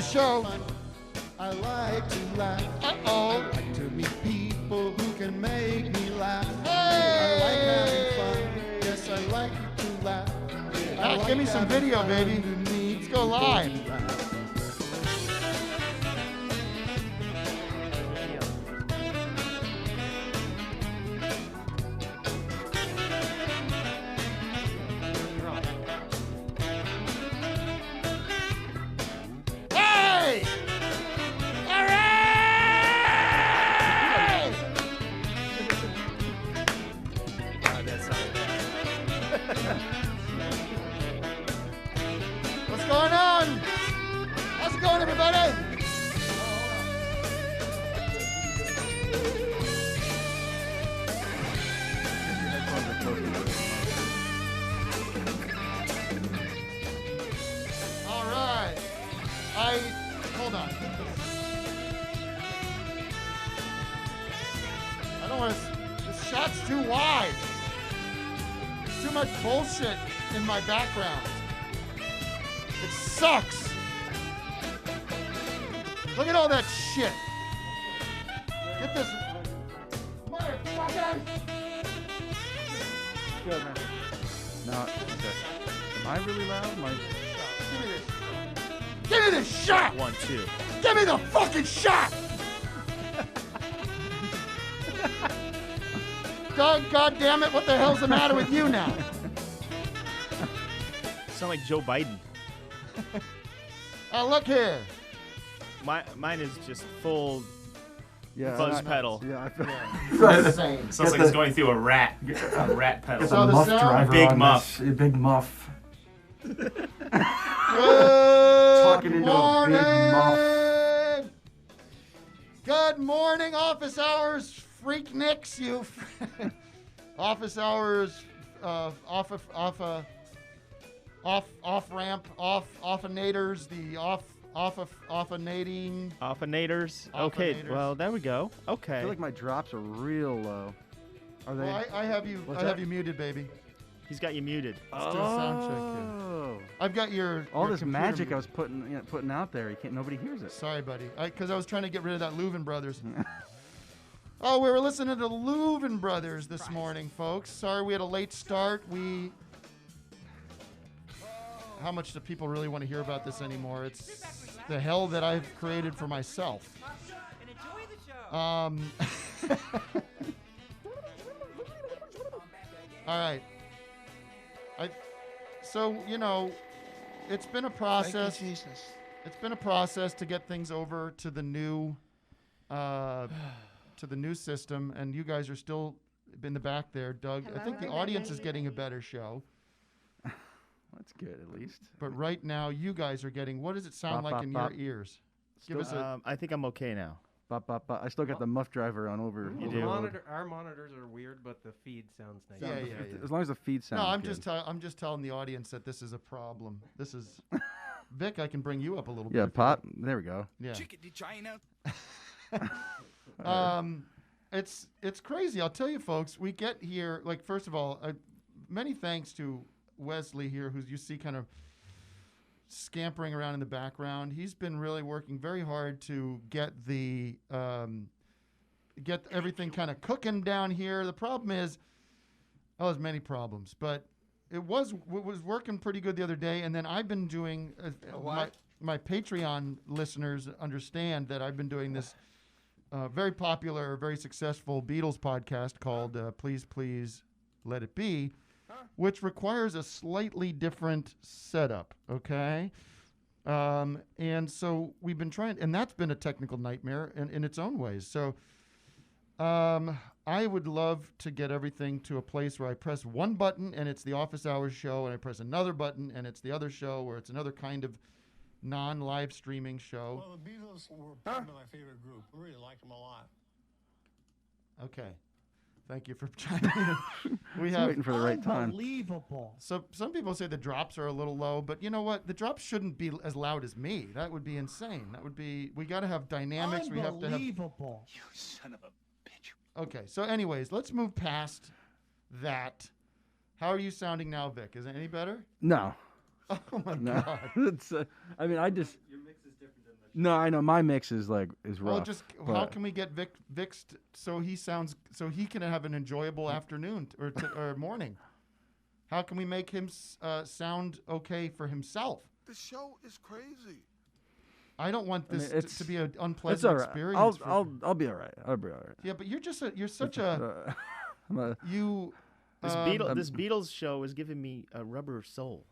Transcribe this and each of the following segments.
Show. I like to laugh. Uh-oh. I like to meet people who can make me laugh. Hey. I like having fun. Yes, I like to laugh. Ah, give me some video, baby. Let's go live. Hey! All right! What's going on? How's it going, everybody? All right. Hold on. I don't want to. This shot's too wide. Too much bullshit in my background. It sucks. Look at all that shit. Get this. Motherfucker. Good, man. No, okay. Am I really loud? Give me this. Give me this shot. 1, 2. Give me the fucking shot. Doug, goddamn it, what the hell's the matter with you now? Sound like Joe Biden. Look here. Mine is just full fuzz pedal. Yeah, I feel Insane. Sounds like it's going through a rat pedal. So the muff sound- driver Big on muff. this. Big muff. Good Talking into a big muff. morning. Good morning, office hours, freakniks, you. Office hours, off ramp, offinators, the offinating. Offinators. Okay, Offinators. well, there we go. I Okay. feel like my drops are real low. Are they? Well, I have you. What's I have that? you muted, baby. He's got you muted. Let's do a sound check here. I've got your All your this computer magic I muted. was putting out there, nobody hears it. Sorry, buddy. Because I was trying to get rid of that Leuven Brothers. Oh, we were listening to the Leuven Brothers this morning, folks. Sorry we had a late start. How much do people really want to hear about this anymore? It's the hell that I've created for myself. All right. So, you know, it's been a process. Thank you, Jesus. It's been a process to get things over to the new system, and you guys are still in the back there, Doug. I think the audience is getting a better show, That's good, at least. but right now you guys are getting. What does it sound Bop, like bop, in bop. your ears? Give us a. I think I'm okay now. Bop, bop, bop. I still got the muff driver on over. You Well, do. our monitors are weird, but the feed sounds nice. Yeah, yeah, yeah. As long as the feed sounds No, I'm good. I'm just telling the audience that this is a problem. This is. Vic, I can bring you up a little Yeah, bit. pop. There we go. Yeah. China. It's crazy. I'll tell you, folks. We get here. Like, first of all, many thanks to Wesley here, who you see kind of scampering around in the background. He's been really working very hard to get the get everything kind of cooking down here. The problem is, there's many problems, but it was working pretty good the other day. And then I've been doing my Patreon listeners understand that I've been doing this very popular, very successful Beatles podcast called Please Please Let It Be, which requires a slightly different setup, okay? And so we've been trying, and that's been a technical nightmare in its own ways. So I would love to get everything to a place where I press one button and it's the office hours show, and I press another button and it's the other show, where it's another kind of non-live streaming show. Well, the Beatles were probably my favorite group. I really liked them a lot. Okay. Thank you for chiming in. We Just have waiting for the right time. Unbelievable. so some people say the drops are a little low, but you know what? The drops shouldn't be as loud as me. That would be insane. That would be. We got to have dynamics. We have to have. Unbelievable. You son of a bitch. Okay. So, anyways, let's move past that. How are you sounding now, Vic? Is it any better? No. Oh my No. God. It's, I mean, I just. Your mix is different than No, I know my mix is rough. Well, just how but- can we get Vixed so he can have an enjoyable afternoon or morning? How can we make him sound okay for himself? The show is crazy. I don't want this it's- to be an It's unpleasant all right. experience. I'll be all right. I'll be all right. Yeah, but you're such a I'm a, you. This Beatles show is giving me a rubber soul.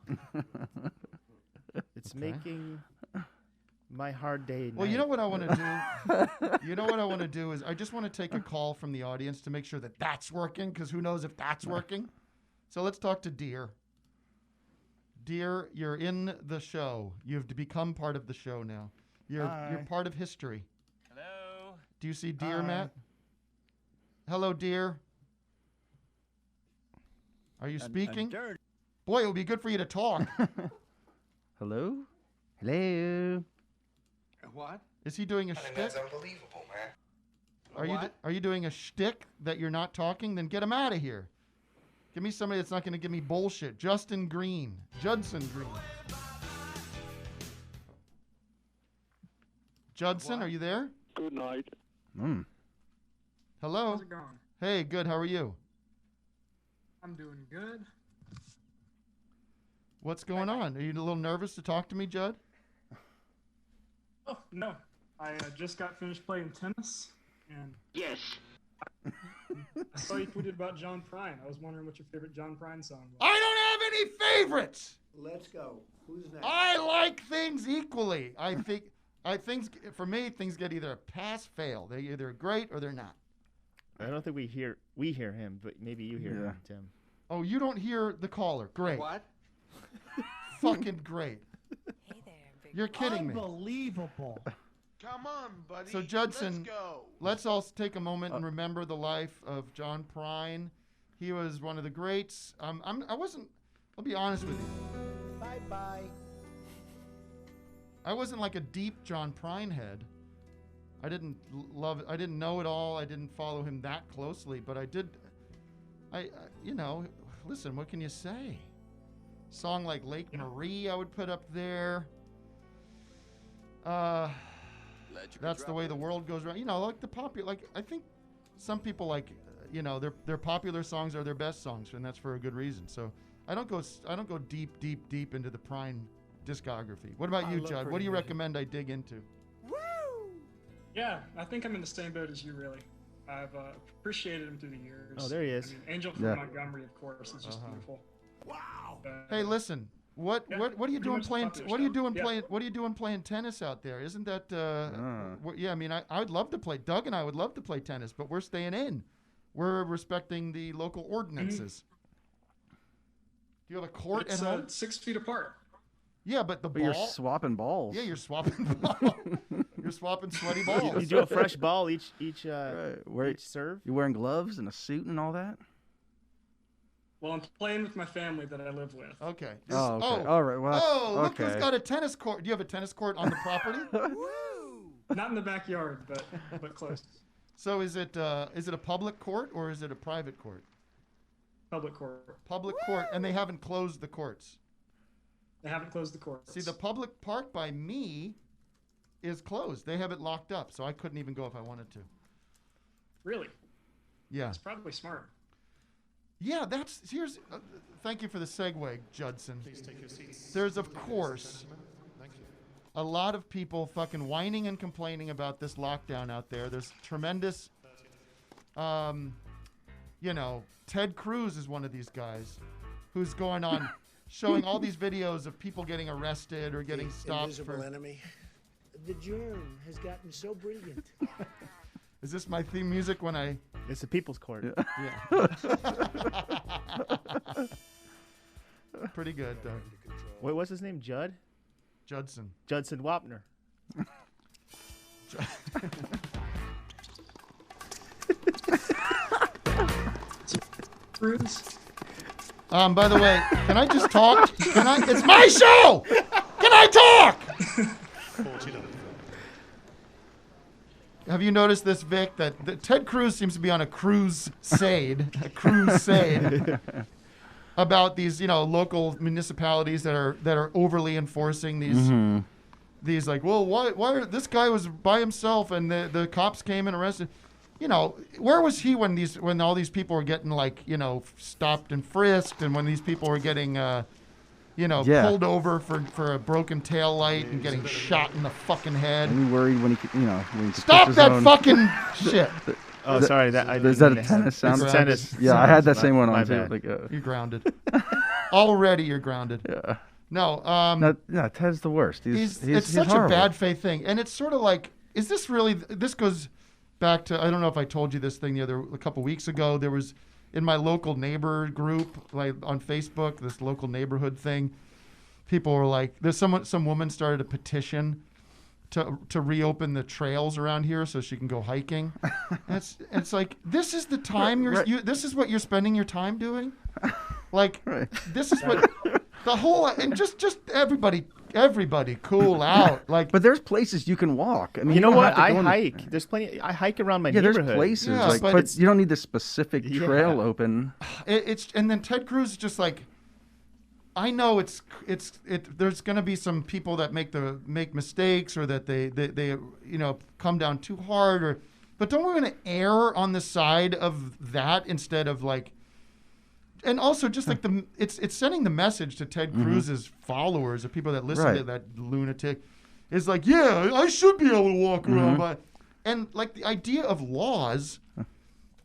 It's making my hard day. Well, you night. know what I want to do? You know what I want to do is I just want to take a call from the audience to make sure that that's working, because who knows if that's working. So let's talk to Dear. Dear, you're in the show. You've become part of the show now. You're part of history. Hello. Do you see Dear, Hi. Matt? Hello, Dear. Are you speaking? Boy, it would be good for you to talk. hello? Hello? What? Is he doing a shtick? unbelievable, man. Are you doing a shtick that you're not talking? Then get him out of here. Give me somebody that's not going to give me bullshit. Judson Green. Judson. Judson, are you there? Good night. Mm. Hello. How's it going? Hey, good. How are you? I'm doing good. What's going on? Are you a little nervous to talk to me, Judd? Oh, no. I just got finished playing tennis, and Yes. I saw you tweeted about John Prine. I was wondering what your favorite John Prine song was. I don't have any favorites. Let's go. Who's next? I like things equally. For me, things get either a pass, fail. They're either great or they're not. I don't think we hear him, but maybe you hear him, Tim. Oh, you don't hear the caller. Great. What? Fucking great. Hey there, big You're kidding me. Unbelievable. Come on, buddy. So, Judson, let's go. let's all take a moment and remember the life of John Prine. He was one of the greats. I'll be honest with you. Bye-bye. I wasn't like a deep John Prine head. I didn't know it all. I didn't follow him that closely, but I did. Listen, what can you say? Song like Lake Marie I would put up there. That's the way the world goes around. Like the popular, I think some people like, their popular songs are their best songs, and that's for a good reason. So I don't go deep into the Prine discography. What about you, Judd? What do you recommend I dig into? Yeah, I think I'm in the same boat as you, really. I've appreciated him through the years. Oh, there he is. I mean, Angel from Yeah. Montgomery, of course, is just beautiful. Wow. Hey, listen. What are you pretty doing much the playing? popular What are you stuff. doing Yeah. playing? What are you doing playing tennis out there? Isn't that? Yeah, I mean, I would love to play. Doug and I would love to play tennis, but we're staying in. We're respecting the local ordinances. Do you have a court It's at home? 6 feet apart. Yeah, but the But ball. you're swapping balls. Yeah, you're swapping ball. You're swapping sweaty balls. You do a fresh ball each Right. each serve. You wearing gloves and a suit and all that? Well, I'm playing with my family that I live with. Okay. Oh, okay. All right. Well, look okay. who's got a tennis court. Do you have a tennis court on the property? Not in the backyard, but close. So is it a public court or is it a private court? Public court. Public court, and they haven't closed the courts. They haven't closed the courts. See, the public park by me is closed. They have it locked up, so I couldn't even go if I wanted to. Really? Yeah. That's probably smart. Yeah, here's. Thank you for the segue, Judson. Please take your seats. There's, of course, a lot of people fucking whining and complaining about this lockdown out there. There's tremendous, Ted Cruz is one of these guys who's going on showing all these videos of people getting arrested or getting stopped for. Enemy. The germ has gotten so brilliant. Is this my theme music when I? It's the People's Court. Yeah. Pretty good, Doug. Wait, what's his name? Judson. Judson Wapner. Cruz? By the way, can I just talk? It's my show! Can I talk? Have you noticed this, Vic, that Ted Cruz seems to be on a crusade about these, local municipalities that are overly enforcing these these like, well, why this guy was by himself and the cops came and arrested. You know, where was he when all these people were getting like, you know, stopped and frisked, and when these people were getting pulled over for a broken tail light and getting shot in the fucking head. And you worried when he Stop that fucking shit. Oh, sorry. Is that a tennis sound? It's tennis. Yeah, I had that same one on too. bad. Like, You're grounded. Already you're grounded. yeah. No, No, Ted's the worst. It's such horrible. a bad faith thing, and it's sort of like, is this really? This goes back to, I don't know if I told you this thing a couple weeks ago. There was in my local neighbor group, like on Facebook, this local neighborhood thing. People were like, some woman started a petition to reopen the trails around here so she can go hiking. It's like, this is the time this is what you're spending your time doing. Like, this is what the whole, and just everybody cool out. Like, but there's places you can walk. I mean, You know don't what? have to I go in- hike. There's plenty. I hike around my Yeah, neighborhood. there's places, Yeah, like, but but you don't need the specific trail open. and then Ted Cruz is just like, I know there's going to be some people that make mistakes, or that they come down too hard, but don't we want to err on the side of that instead of like, and also just like it's sending the message to Ted Cruz's followers, the people that listen to that lunatic, is like, yeah, I should be able to walk around, and like the idea of laws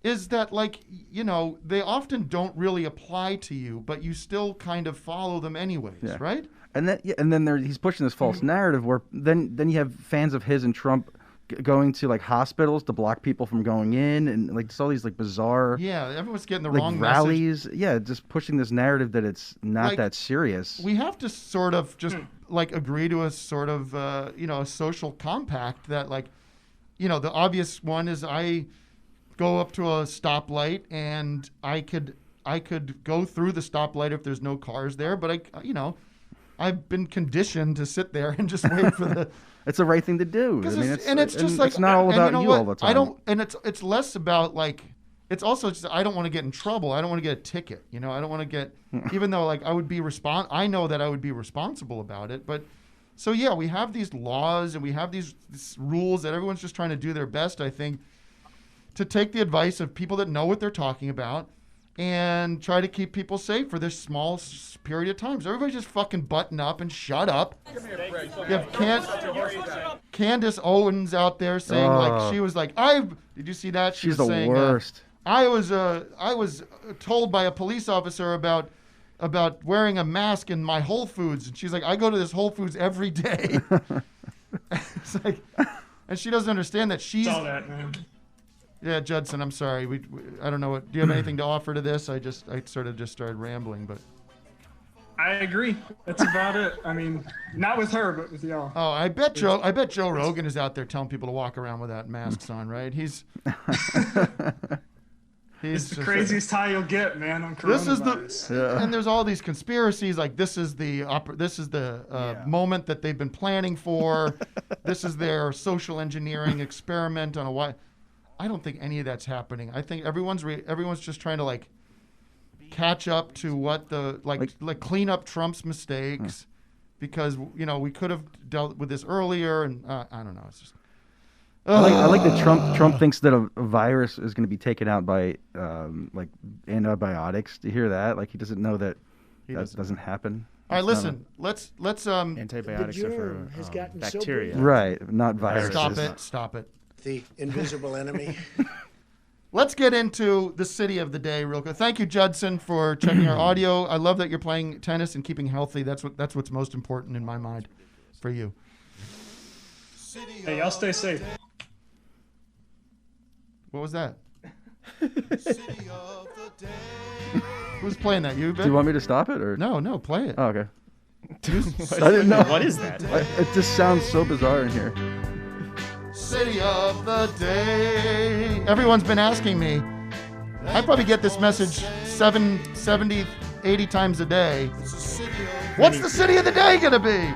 is that, like, you know, they often don't really apply to you, but you still kind of follow them anyways, right? And then he's pushing this false narrative where then you have fans of his and Trump going to like hospitals to block people from going in, and like just all these like bizarre everyone's getting the like wrong rallies. message. Just pushing this narrative that it's not Like, that serious. We have to sort of just like agree to a sort of a social compact that, like, you know, the obvious one is I go up to a stoplight and I could go through the stoplight if there's no cars there, but I've been conditioned to sit there and just wait for the. It's the right thing to do. I mean, it's just like, it's not all about you all the time. I don't, and it's less about like, it's also just, I don't want to get in trouble. I don't want to get a ticket. You know, I don't want to get, even though like I would be I know that I would be responsible about it, but. So yeah, we have these laws and we have these rules that everyone's just trying to do their best, I think, to take the advice of people that know what they're talking about and try to keep people safe for this small period of time. So everybody just fucking button up and shut up. You have Candace Owens out there saying like, she was like, did you see that? She She's was the saying, worst. I was told by a police officer about wearing a mask in my Whole Foods, and she's like, I go to this Whole Foods every day. It's like, and she doesn't understand that she's. Saw that, man. Yeah, Judson, I'm sorry. I don't know what. Do you have anything to offer to this? I sort of just started rambling, but. I agree. That's about it. I mean, not with her, but with y'all. Oh, I bet Joe Rogan is out there telling people to walk around without masks on, right? He's It's the craziest high you'll get, man, on coronavirus. This is and there's all these conspiracies, like this is the moment that they've been planning for. This is their social engineering experiment on a I don't think any of that's happening. I think everyone's just trying to like catch up to what the like clean up Trump's mistakes, because we could have dealt with this earlier, and I don't know. It's just. I like that Trump thinks that a virus is going to be taken out by like antibiotics. Do you hear that? Like he doesn't know that doesn't happen. All right, listen. Let's Antibiotics are for has gotten bacteria. Right, not viruses. Stop it. The invisible enemy. Let's get into the city of the day real quick. Thank you, Judson, for checking our audio. I love that you're playing tennis and keeping healthy. That's what's most important in my mind for you. Hey, y'all stay safe. What was that? Who's playing that? You? Do you want me to stop it or no? Play it. Oh, okay. I didn't know. What is that? It just sounds so bizarre in here. City of the day. Everyone's been asking me. I probably get this message 70, 80 times a day. What's the city of the day gonna be?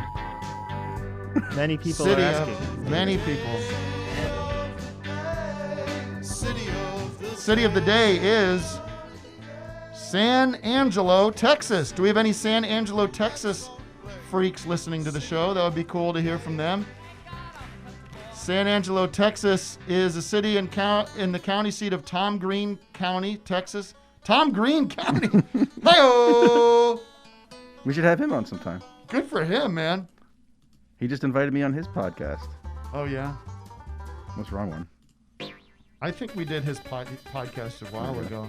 Many people City are of asking. many people. City of the day is San Angelo, Texas. Do we have any San Angelo, Texas freaks listening to the show. That would be cool to hear from them. San Angelo, Texas is a city in the county seat of Tom Green County, Texas. Tom Green County. Hey-oh! We should have him on sometime. Good for him, man. He just invited me on his podcast. Oh, yeah? What's wrong one? I think we did his podcast a while ago.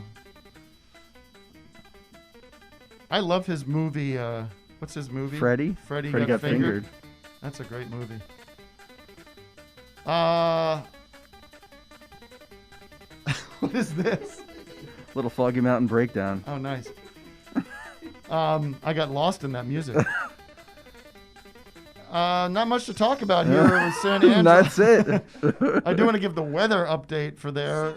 I love his movie. What's his movie? Freddy got fingered. That's a great movie. What is this? Little Foggy Mountain Breakdown. Oh, nice. I got lost in that music. Not much to talk about here with San Angelo. That's it. I do want to give the weather update for there.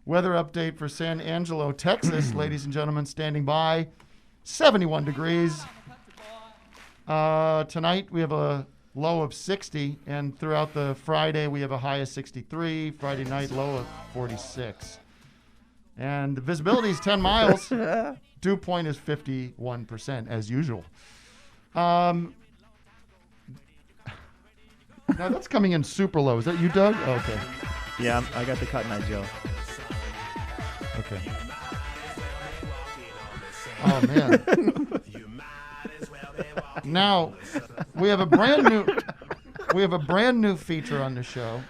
Weather update for San Angelo, Texas, ladies and gentlemen, standing by. 71 degrees. Tonight we have a low of 60, and throughout the Friday we have a high of 63. Friday night low of 46. And the visibility is 10 miles. Dew point is 51%, as usual. Now that's coming in super low. Is that you, Doug? Oh, okay. Yeah, I got the Cotton Eye Joe. Okay. Oh, man. Now, we have a brand new feature on the show.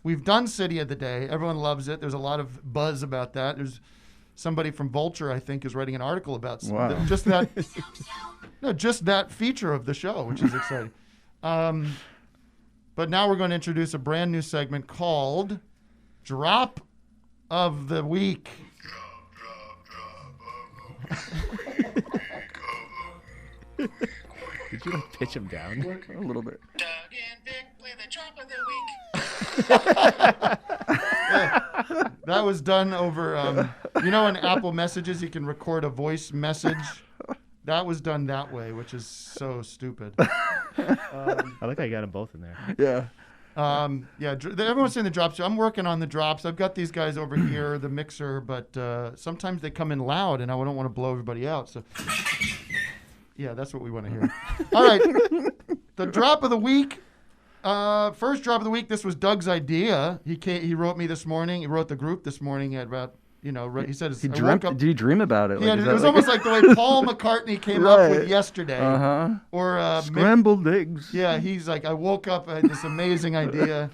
We've done City of the Day. Everyone loves it. There's a lot of buzz about that. There's somebody from Vulture, I think, is writing an article about just that. No, just that feature of the show, which is exciting. But now we're going to introduce a brand new segment called Drop of the Week. Did you like pitch him down? A little bit. Doug and Vic with a drop of the week. Yeah, that was done over, in Apple Messages, you can record a voice message. That was done that way, which is so stupid. I like how you got them both in there. Yeah. Everyone's saying the drops. I'm working on the drops. I've got these guys over here, the mixer, but sometimes they come in loud, and I don't want to blow everybody out. So, yeah, that's what we want to hear. All right, the drop of the week. First drop of the week. This was Doug's idea. He wrote me this morning. He wrote the group this morning at about. He said he dreamt. Did he dream about it? Yeah, it was almost like the way Paul McCartney came up with yesterday. Or scrambled eggs. Yeah, he's like, I woke up, I had this amazing idea.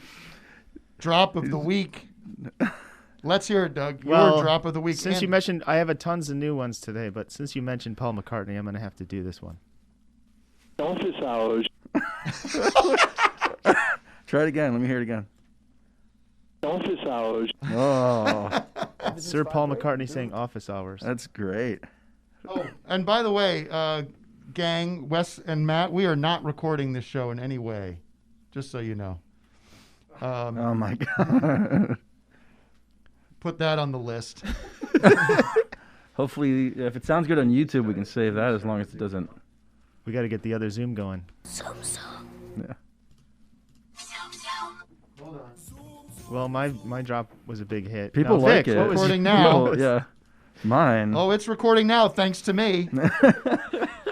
Drop of the week. Let's hear it, Doug. Your drop of the week. Since you mentioned, I have tons of new ones today, but since you mentioned Paul McCartney, I'm going to have to do this one. Office hours. Try it again. Let me hear it again. Office hours. Oh. Sir Paul McCartney saying office hours. That's great. Oh, and by the way, gang, Wes and Matt, we are not recording this show in any way, just so you know. Oh, my God. Put that on the list. Hopefully, if it sounds good on YouTube, we can save that as long as it doesn't. We got to get the other Zoom going. Yeah. Hold on. Well, my drop was a big hit. People now, like Vic, it. What was Recording now. Yeah. Mine. Oh, it's recording now, thanks to me.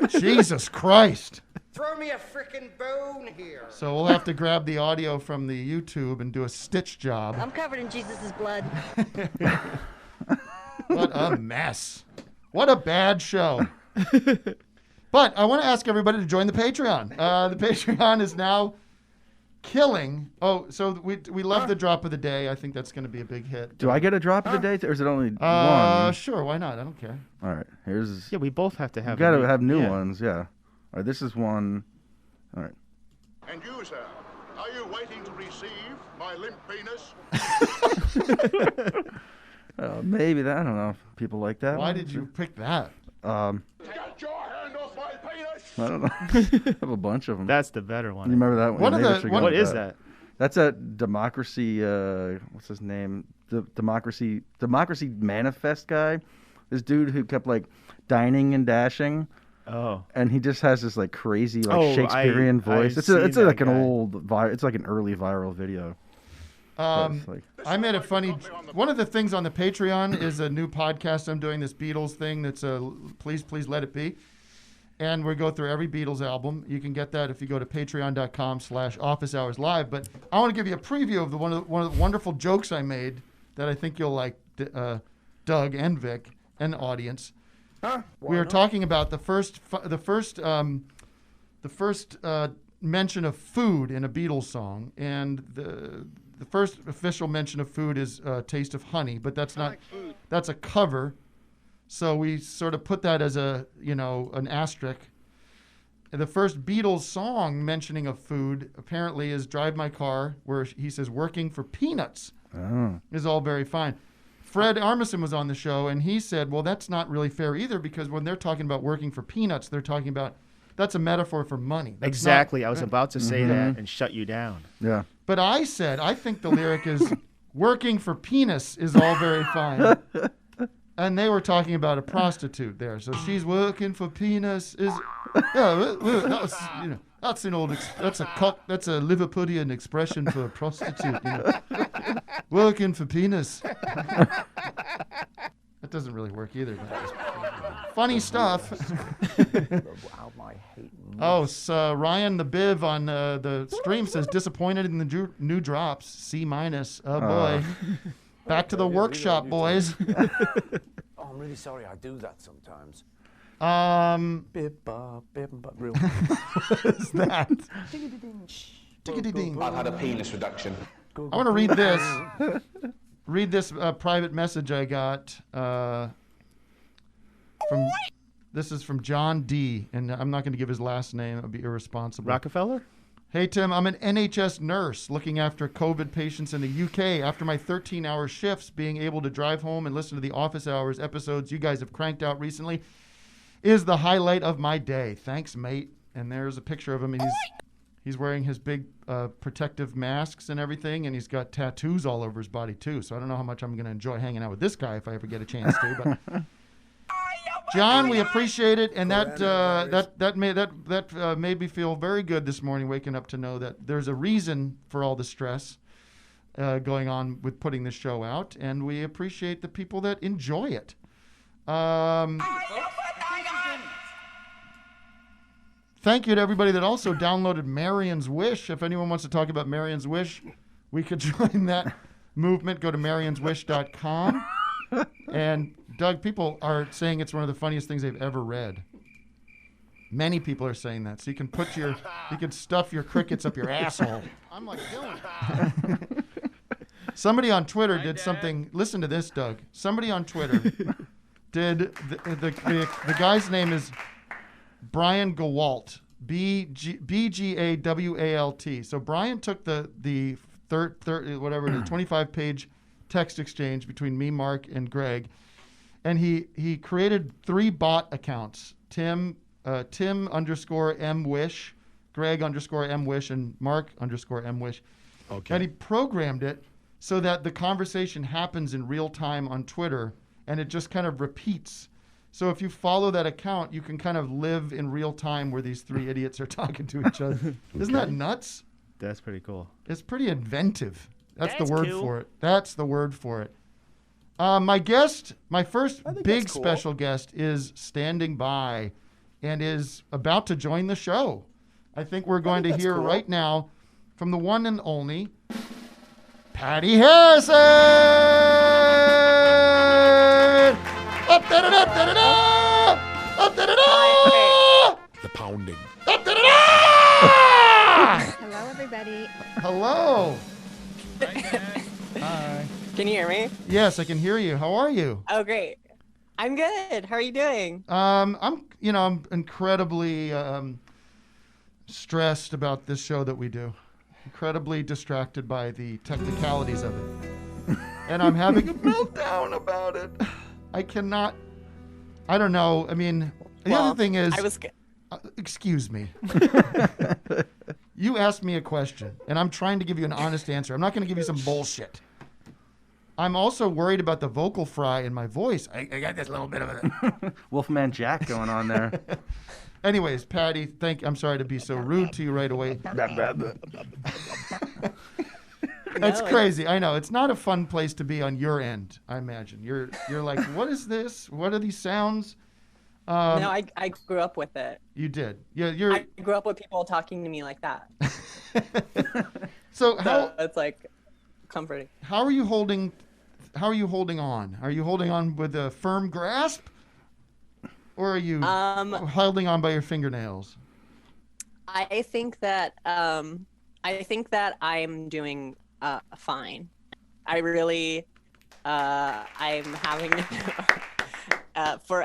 Jesus Christ. Throw me a frickin' bone here. So we'll have to grab the audio from the YouTube and do a stitch job. I'm covered in Jesus' blood. What a mess. What a bad show. But I want to ask everybody to join the Patreon. The Patreon is now killing. Oh, so we love the drop of the day. I think that's going to be a big hit. Do I get a drop of the day, or is it only one? Sure, why not? I don't care. All right, here's. Yeah, we both have to have. You got to have new ones, yeah. All right, this is one. All right. And you, sir, are you waiting to receive my limp penis? Maybe that. I don't know if people like that. Why did you pick that? Get your hand off my penis! I don't know. I have a bunch of them. That's the better one. You remember that one? What is that? That's a democracy. What's his name? The democracy manifest guy. This dude who kept like dining and dashing. Oh. And he just has this like crazy like Shakespearean voice. It's like an old it's like an early viral video. I made a funny. One of the things on the Patreon is a new podcast I'm doing. This Beatles thing. That's a please let it be. And we go through every Beatles album. You can get that if you go to patreon.com/officeHoursLive. But I want to give you a preview of one of the wonderful jokes I made that I think you'll like, Doug and Vic and the audience. We were talking about the first mention of food in a Beatles song, and the first official mention of food is "Taste of Honey," but that's not. That's a cover. So we sort of put that as an asterisk. And the first Beatles song mentioning of food apparently is "Drive My Car," where he says "working for peanuts." Is all very fine. Fred Armisen was on the show, and he said, well, that's not really fair either, because when they're talking about working for peanuts, they're talking about, that's a metaphor for money. That's exactly. Not, I was about to say that and shut you down. Yeah. But I said, I think the lyric is, working for penis is all very fine. And they were talking about a prostitute there. So she's working for penis. That's an old, that's a Liverpudlian expression for a prostitute. Working for penis. That doesn't really work either. But funny stuff. So Ryan the Biv on the stream says disappointed in the new drops. C-. Oh boy. Back to the workshop, boys. Oh, I'm really sorry. I do that sometimes. What is that? I've had a penis reduction. I want to read this. Read this private message I got from. This is from John D. And I'm not going to give his last name. It would be irresponsible. Rockefeller? Hey, Tim, I'm an NHS nurse looking after COVID patients in the UK. After my 13-hour shifts, being able to drive home and listen to the Office Hours episodes you guys have cranked out recently is the highlight of my day. Thanks, mate. And there's a picture of him. And he's wearing his big protective masks and everything, and he's got tattoos all over his body, too. So I don't know how much I'm going to enjoy hanging out with this guy if I ever get a chance to. But John, we appreciate it, and that made me feel very good this morning, waking up to know that there's a reason for all the stress going on with putting this show out, and we appreciate the people that enjoy it. Thank you to everybody that also downloaded Marion's Wish. If anyone wants to talk about Marion's Wish, we could join that movement. Go to marionswish.com. And Doug, people are saying it's one of the funniest things they've ever read. Many people are saying that. So you can stuff your crickets up your asshole. I'm like doing it. Somebody on Twitter did something. Listen to this, Doug. Somebody on Twitter did the guy's name is Brian Gawalt, BGAWALT. So Brian took the 25-page text exchange between me, Mark, and Greg, and he created 3 bot accounts: Tim _MWish, Greg _MWish, and Mark _MWish. Okay. And he programmed it so that the conversation happens in real time on Twitter, and it just kind of repeats. So if you follow that account, you can kind of live in real time where these 3 idiots are talking to each other. Isn't that nuts? That's pretty cool. It's pretty inventive. That's the word for it. That's the word for it. My first big special guest is standing by and is about to join the show. I think we're going to hear right now from the one and only Patti Harrison! The pounding. Hello, everybody. Hello. Hi. Can you hear me? Yes, I can hear you. How are you? Oh, great. I'm good. How are you doing? I'm incredibly stressed about this show that we do. Incredibly distracted by the technicalities of it. And I'm having a meltdown about it. I don't know. I mean, the other thing is, excuse me. You asked me a question, and I'm trying to give you an honest answer. I'm not going to give you some bullshit. I'm also worried about the vocal fry in my voice. I got this little bit of a Wolfman Jack going on there. Anyways, Patti, I'm sorry to be so rude to you right away. That's No, crazy. I know. It's not a fun place to be on your end, I imagine. You're like, what is this? What are these sounds? No, I grew up with it. You did. Yeah, I grew up with people talking to me like that. So how it's like comforting. how are you holding on? Are you holding on with a firm grasp? Or are you holding on by your fingernails? I think that I'm doing fine. I really I'm having for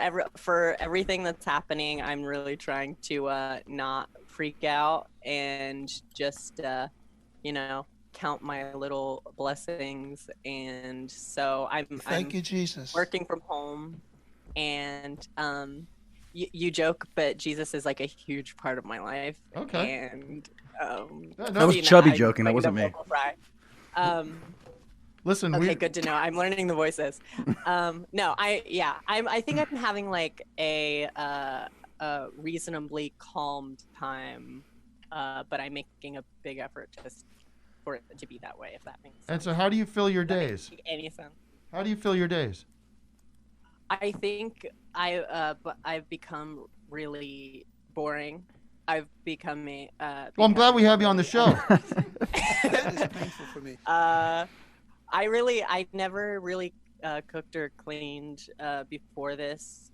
everything that's happening, I'm really trying to not freak out and just count my little blessings. And so I'm Thank you, Jesus. working from home, and you joke, but Jesus is like a huge part of my life. Okay. And that was Chubby joking. That wasn't me. Listen. Okay, good to know. I'm learning the voices. No, I think I'm having like a reasonably calmed time, but I'm making a big effort for it to be that way, if that makes sense. And so, how do you fill your days? Any sense? How do you fill your days? I think I've become really boring. I've become well, I'm glad we have you on the show. That is painful for me. I never really cooked or cleaned before this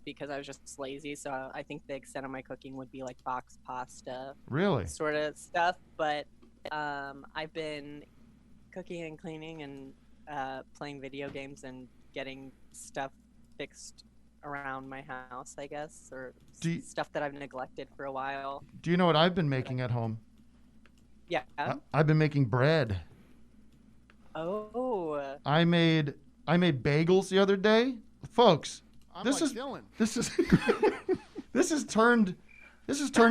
because I was just lazy. So I think the extent of my cooking would be like box pasta, Really? sort of stuff. But I've been cooking and cleaning and playing video games and getting stuff fixed around my house, I guess, or stuff that I've neglected for a while. Do you know what I've been making at home? Yeah. I've been making bread. Oh. I made bagels the other day, folks. This has turned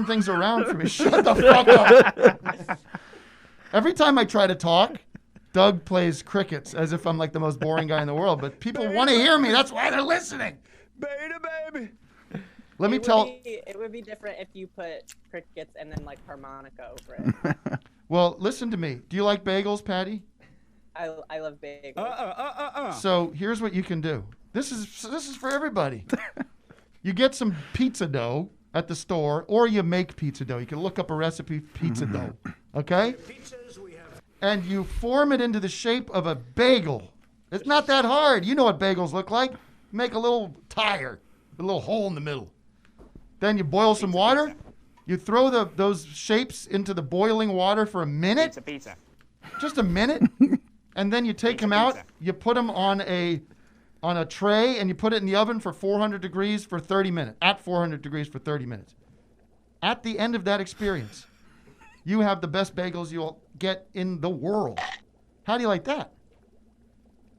things around for me. Shut the fuck up. Every time I try to talk, Doug plays crickets as if I'm like the most boring guy in the world. But people want to hear me. That's why they're listening. Beta baby. Let me It would be different if you put crickets and then like harmonica over it. Well, listen to me. Do you like bagels, Patty? I love bagels. So here's what you can do. This is for everybody. You get some pizza dough at the store, or you make pizza dough. You can look up a recipe pizza dough, okay? And you form it into the shape of a bagel. It's not that hard. You know what bagels look like. Make a little tire, a little hole in the middle. Then you boil some water. You throw those shapes into the boiling water for a minute. Pizza. Just a minute. And then you take them out. You put them on a tray, and you put it in the oven for 400 degrees for 30 minutes. At 400 degrees for 30 minutes. At the end of that experience, you have the best bagels you'll get in the world. How do you like that?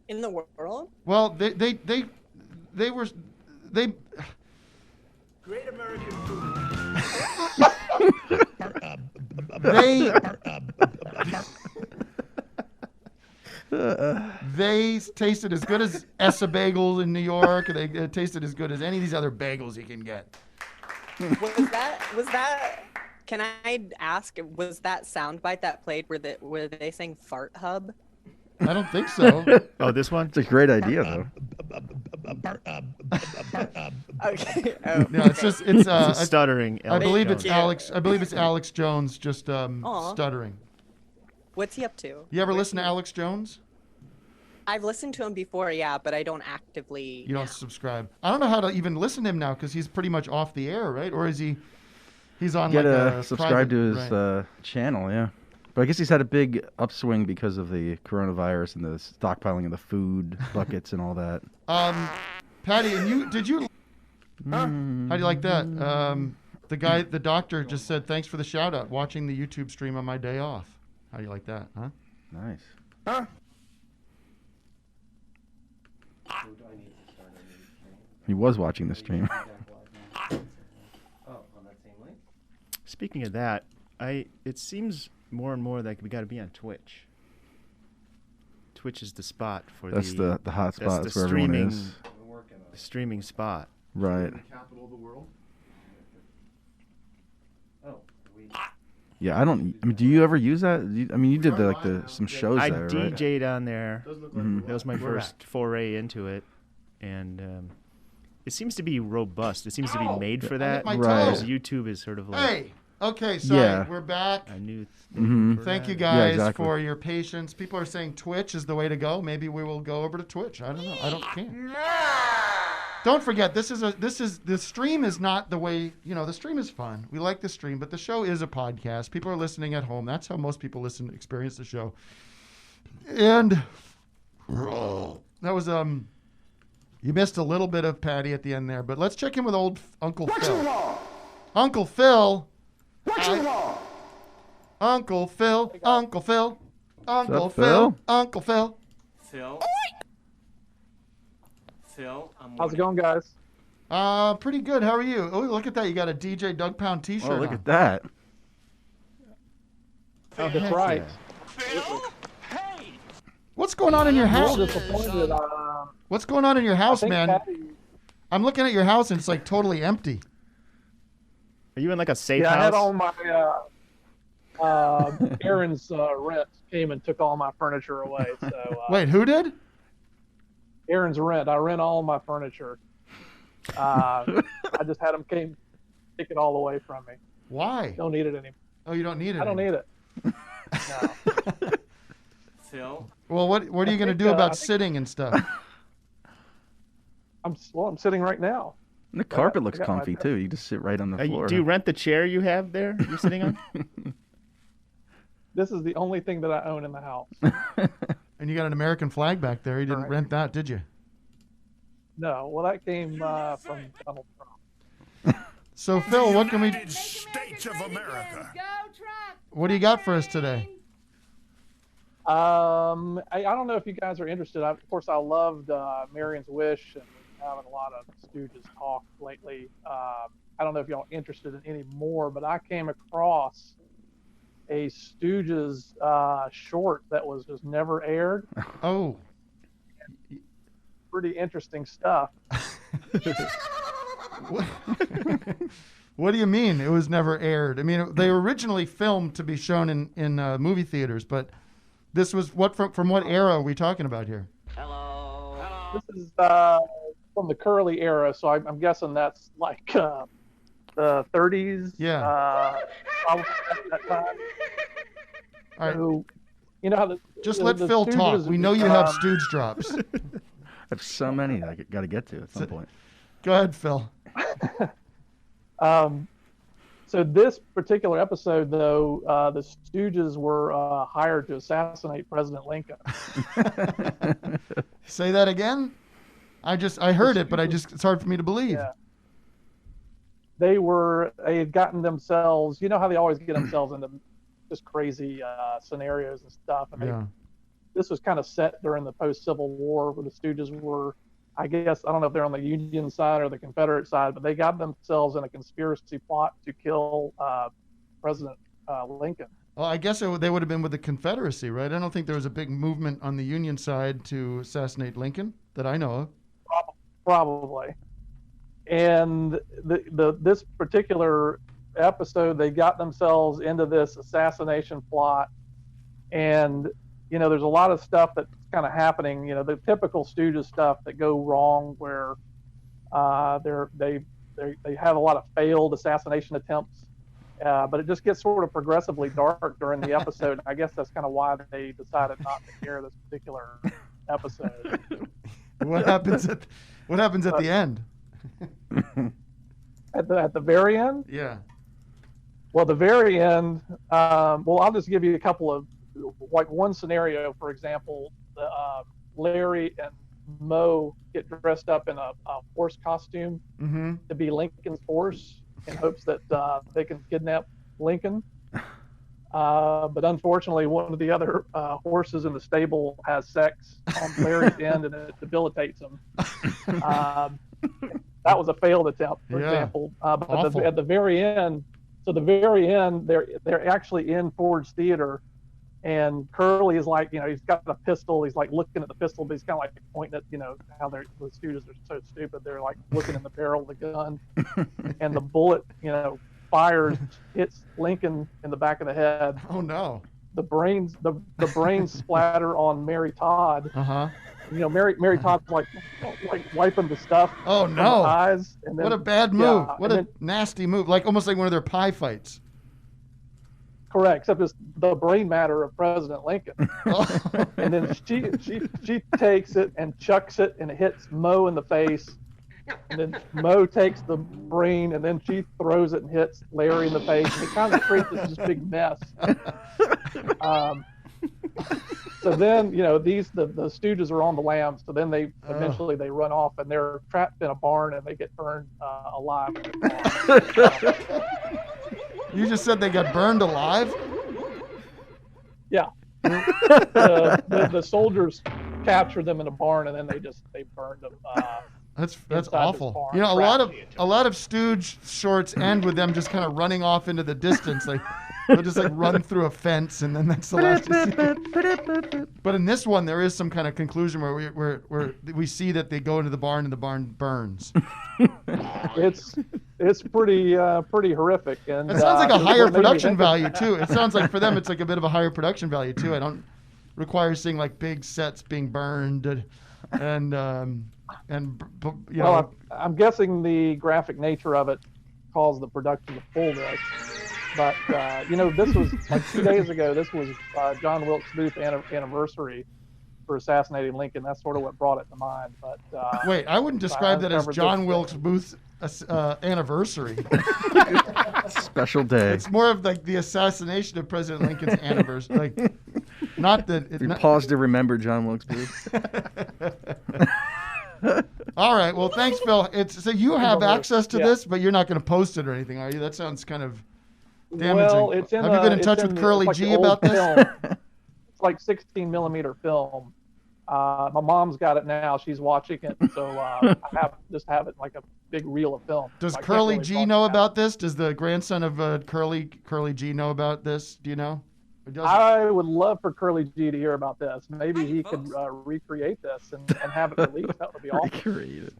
In the world? Well, they Great American food. They tasted as good as Essa Bagels in New York. They tasted as good as any of these other bagels you can get. Was that? Can I ask? Was that soundbite that played were they saying fart hub? I don't think so. Oh, this one? It's a great idea, though. Okay. No, it's stuttering. I believe Jones. it's Alex. I believe it's Alex Jones just stuttering. What's he up to? You ever listen to Alex Jones? I've listened to him before, yeah, but I don't actively. You don't subscribe. I don't know how to even listen to him now because he's pretty much off the air, right? Or is he? He's on. Subscribe to his channel, yeah. But I guess he's had a big upswing because of the coronavirus and the stockpiling of the food buckets and all that. Patty, and did you? How do you like that? The doctor just said thanks for the shout out. Watching the YouTube stream on my day off. How do you like that? Huh? Nice. He was watching the stream. Speaking of that, it seems more and more like we got to be on Twitch. Twitch is the spot for the hot spot. That's where everyone is. The streaming spot. Right. Capital of the world. Yeah, I don't. I mean, do you ever use that? You did some shows I there, right? DJ'd on there. Mhm. That was my first foray into it, and it seems to be robust. It seems to be made for that. my Whereas toe. YouTube is sort of like. Hey. Okay, sorry, Yeah. we're back. I knew. Thank you Yeah, guys exactly. for your patience. People are saying Twitch is the way to go. Maybe we will go over to Twitch. I don't know. I can't. Don't forget, the stream is not the way, the stream is fun. We like the stream, but the show is a podcast. People are listening at home. That's how most people experience the show. And that was you missed a little bit of Patty at the end there, but let's check in with old Uncle Phil. Uncle Phil. Uncle Phil, Uncle Phil, Uncle Phil, Uncle Phil. Phil, how's it going, guys? Pretty good. How are you? Oh, look at that. You got a DJ Doug Pound T-shirt Oh, look on. at that. Oh, that's right. What's going on in your house? I'm a little disappointed. What's going on in your house, I think man? Patty- I'm looking at your house and it's like totally empty. Are you in like a safe Yeah, house? I had all my Aaron's rent came and took all my furniture away. So Wait, who did? Aaron's rent. I rent all my furniture. I just had him take it all away from me. Why? Don't need it anymore. Oh, you don't need it. I don't need it. No. Phil. Well, what are you going to do about sitting and stuff? I'm sitting right now. And the carpet looks I got my comfy too. You just sit right on the floor. Do you rent the chair you have there? You're sitting on? This is the only thing that I own in the house. And you got an American flag back there. You didn't rent that, did you? No, well, that came from Donald Trump. So, Phil, what can we... States of America. What do you got for us today? I don't know if you guys are interested. Of course, I loved Marion's Wish and having a lot of Stooges talk lately. I don't know if y'all are interested in any more, but I came across a Stooges short that was just never aired. Oh. Pretty interesting stuff. What do you mean it was never aired? I mean, they were originally filmed to be shown in movie theaters, but this was from what era are we talking about here? This is from the Curly era, so I'm guessing that's like the 30s. Yeah. Probably at that time. All right. So, you know how Just the let Phil talk. Stooges We know you have Stooge drops. There's so many I got to get to at some point. Go ahead, Phil. So this particular episode, though, the Stooges were hired to assassinate President Lincoln. Say that again? I heard it, but it's hard for me to believe. Yeah. They had gotten themselves, you know how they always get themselves into just crazy scenarios and stuff. And this was kind of set during the post-Civil War where the Stooges were, I guess, I don't know if they're on the Union side or the Confederate side, but they got themselves in a conspiracy plot to kill President Lincoln. Well, I guess they would have been with the Confederacy, right? I don't think there was a big movement on the Union side to assassinate Lincoln that I know of. Probably. And this particular episode, they got themselves into this assassination plot, and there's a lot of stuff that's kind of happening. The typical Stooges stuff that go wrong, where they have a lot of failed assassination attempts, but it just gets sort of progressively dark during the episode. I guess that's kind of why they decided not to air this particular episode. What happens at the end? At the very end? Yeah. Well, the very end. I'll just give you a couple of, like, one scenario. For example, Larry and Moe get dressed up in a horse costume to be Lincoln's horse in hopes that they can kidnap Lincoln. But unfortunately, one of the other horses in the stable has sex on Larry's end, and it debilitates him. That was a failed attempt, for example. But at the very end, they're actually in Ford's Theater, and Curly is like, he's got a pistol. He's like looking at the pistol, but he's kind of like pointing at, how the Stooges are so stupid. They're like looking in the barrel of the gun, and the bullet, fires, hits Lincoln in the back of the head. Oh no! The brains splatter on Mary Todd. You know, Mary Todd's like wiping the stuff. Oh from no! the eyes, and then, what a bad move! Yeah, What a nasty move! Like almost like one of their pie fights. Correct, except it's the brain matter of President Lincoln. And then she takes it and chucks it, and it hits Mo in the face. And then Mo takes the brain, and then she throws it and hits Larry in the face. And it kind of creates this big mess. So then, you know, the Stooges are on the lam. So then they eventually they run off, and they're trapped in a barn, and they get burned alive. You just said they got burned alive? Yeah. The soldiers captured them in a barn, and then they burned them. That's awful. You know, a lot of Stooge shorts end with them just kind of running off into the distance. Like they'll just like run through a fence, and then that's the last you see. But in this one, there is some kind of conclusion where we see that they go into the barn and the barn burns. It's pretty horrific. And it sounds like a higher production value too. It sounds like for them it's like a bit of a higher production value too. I don't require seeing like big sets being burned and you know. Well, I'm guessing the graphic nature of it caused the production to pull this. But you know, this was like 2 days ago. This was John Wilkes Booth anniversary for assassinating Lincoln. That's sort of what brought it to mind. But wait, I wouldn't describe that as John Wilkes Booth's anniversary. Special day. It's more of like the assassination of President Lincoln's anniversary. Like, not that. If you pause to remember John Wilkes Booth. All right. Well, thanks, Phil. So you have access to this, but you're not going to post it or anything, are you? That sounds kind of damaging. Well, have you been in touch with Curly G about this? It's like 16 millimeter film. My mom's got it now. She's watching it, so I have it like a big reel of film. Does Curly G know about this? Does the grandson of Curly G know about this? Do you know? I would love for Curly G to hear about this. Maybe he could recreate this and have it released. That would be awesome. Recreate it.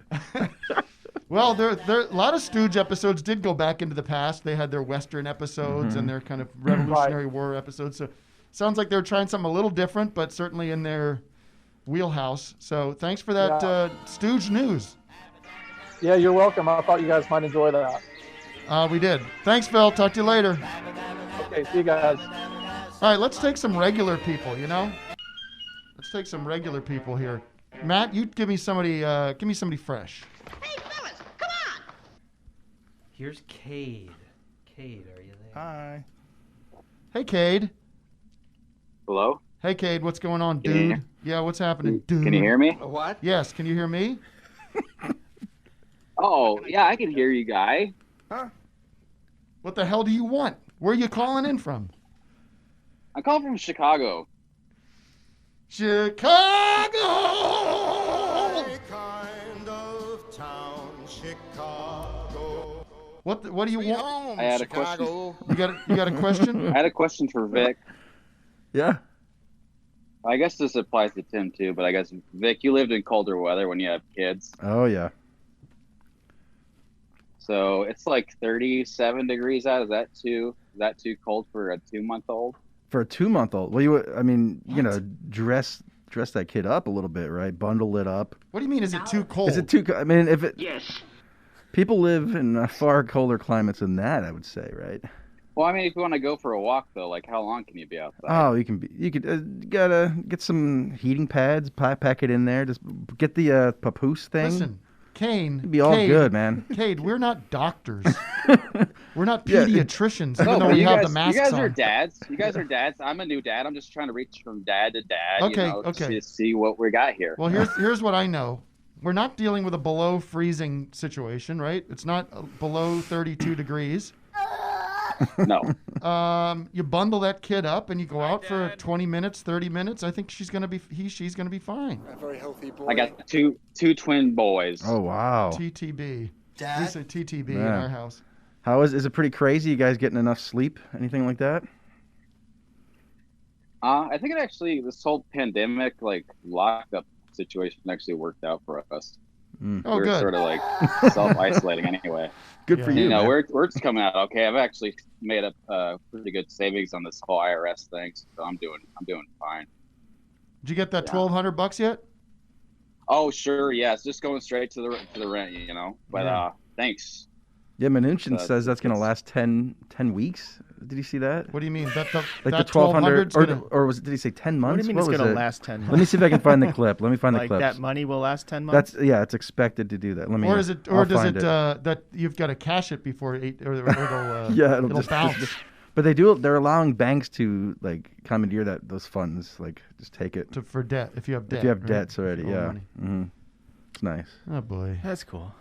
Well, there a lot of Stooge episodes did go back into the past. They had their Western episodes and their kind of Revolutionary War episodes. So sounds like they're trying something a little different, but certainly in their wheelhouse. So thanks for that Stooge news. Yeah, you're welcome. I thought you guys might enjoy that. We did. Thanks, Phil. Talk to you later. Okay, see you guys. All right, let's take some regular people, you know? Let's take some regular people here. Matt, you give me somebody fresh. Hey, fellas, come on! Here's Cade. Cade, are you there? Hi. Hey, Cade. Hello? Hey, Cade, what's going on, dude? Yeah, what's happening, dude? Can you hear me? What? Yes, can you hear me? Oh, yeah, I can hear you, guy. Huh? What the hell do you want? Where are you calling in from? I'm calling from Chicago. Chicago! Kind of town, Chicago. What do you want? Home, I had a Chicago. question. You got a question? I had a question for Vic. Yeah. I guess this applies to Tim too, but I guess Vic, you lived in colder weather when you have kids. Oh yeah. So it's like 37 degrees out. Is that too cold for a 2-month-old? For a 2-month-old, well, you know, dress that kid up a little bit, right? Bundle it up. What do you mean? Is it too cold? Is it too? I mean, if it. Yes. People live in far colder climates than that, I would say, right? Well, I mean, if you want to go for a walk though, like how long can you be outside? Oh, you could gotta get some heating pads, pack it in there. Just get the papoose thing. Listen, Kane. It'd be all good, man. Cade, we're not doctors. We're not pediatricians, even though we have the masks on. You guys are dads. You guys are dads. I'm a new dad. I'm just trying to reach from dad to dad. Okay, to see what we got here. Well, here's what I know. We're not dealing with a below freezing situation, right? It's not below 32 degrees. No. You bundle that kid up and you go out for 20 minutes, 30 minutes. I think she's gonna be fine. A very healthy boy. I got two twin boys. Oh wow. TTB. Dad? We say TTB in our house. How is it pretty crazy? You guys getting enough sleep? Anything like that? I think this whole pandemic locked up situation actually worked out for us. Oh, we're good. sort of like self-isolating anyway. Good for you. You know, man. we're just coming out okay. I've actually made up pretty good savings on this whole IRS thing, so I'm doing fine. Did you get that Yeah. $1,200 yet? Oh, sure, yeah. It's just going straight to the rent, you know. But Yeah. thanks. Yeah, Mnuchin So says that's going to it's- last 10 weeks. Did you see that? What do you mean? That Like the 1,200, 1,200's gonna... or was it? Did he say 10 months? What do you mean What it's was going to it? last 10 months? Let me see if I can find the clip. Let me find the Like clip. that money will last 10 months? That's it's expected to do that. Let me. Or is it? I'll Or does find it? That you've got to cash it before it'll yeah, it'll just, bounce. but they're allowing banks to like commandeer those funds, like just take it For debt, if you have debt. if you have right? debts already. If you owe Yeah, money. It's nice. Oh boy. That's cool.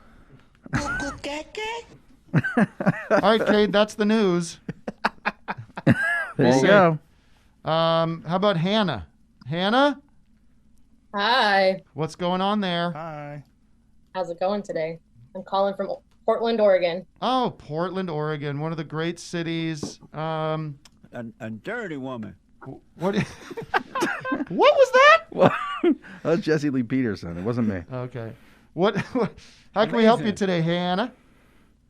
All right, Cade, that's the news. There you go. How about Hannah? Hannah, Hi. what's going on there? Hi. How's it going today? I'm calling from Portland, Oregon. Oh, Portland, Oregon, one of the great cities. A dirty woman. What? What was that? Well, that was Jesse Lee Peterson. It wasn't me. Okay. What? How can we help you today, Hannah?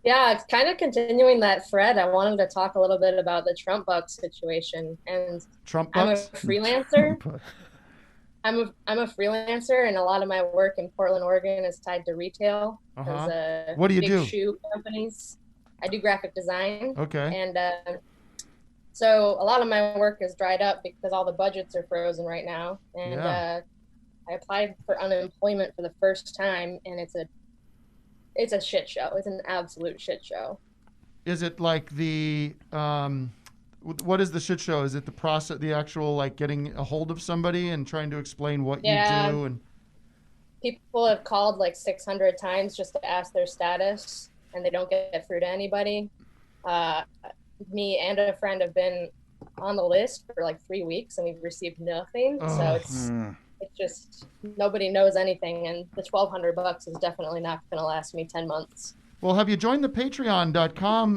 Yeah, it's kind of continuing that thread. I wanted to talk a little bit about the Trump buck situation. And Trump I'm a bucks? freelancer. I'm a freelancer, and a lot of my work in Portland, Oregon, is tied to retail. Uh-huh. There's, What do you big do? shoe companies. I do graphic design. Okay. And so a lot of my work is dried up because all the budgets are frozen right now. And Yeah. I applied for unemployment for the first time, and it's a shit show. It's an absolute shit show. Is it like the what is the shit show? Is it the process, the actual like getting a hold of somebody and trying to explain what Yeah. you do? And People have called like 600 times just to ask their status, and they don't get through to anybody. Me and a friend have been on the list for like 3 weeks, and we've received nothing. So Oh. it's just nobody knows anything, and the $1,200 is definitely not going to last me 10 months. well, have you joined the Patreon.com?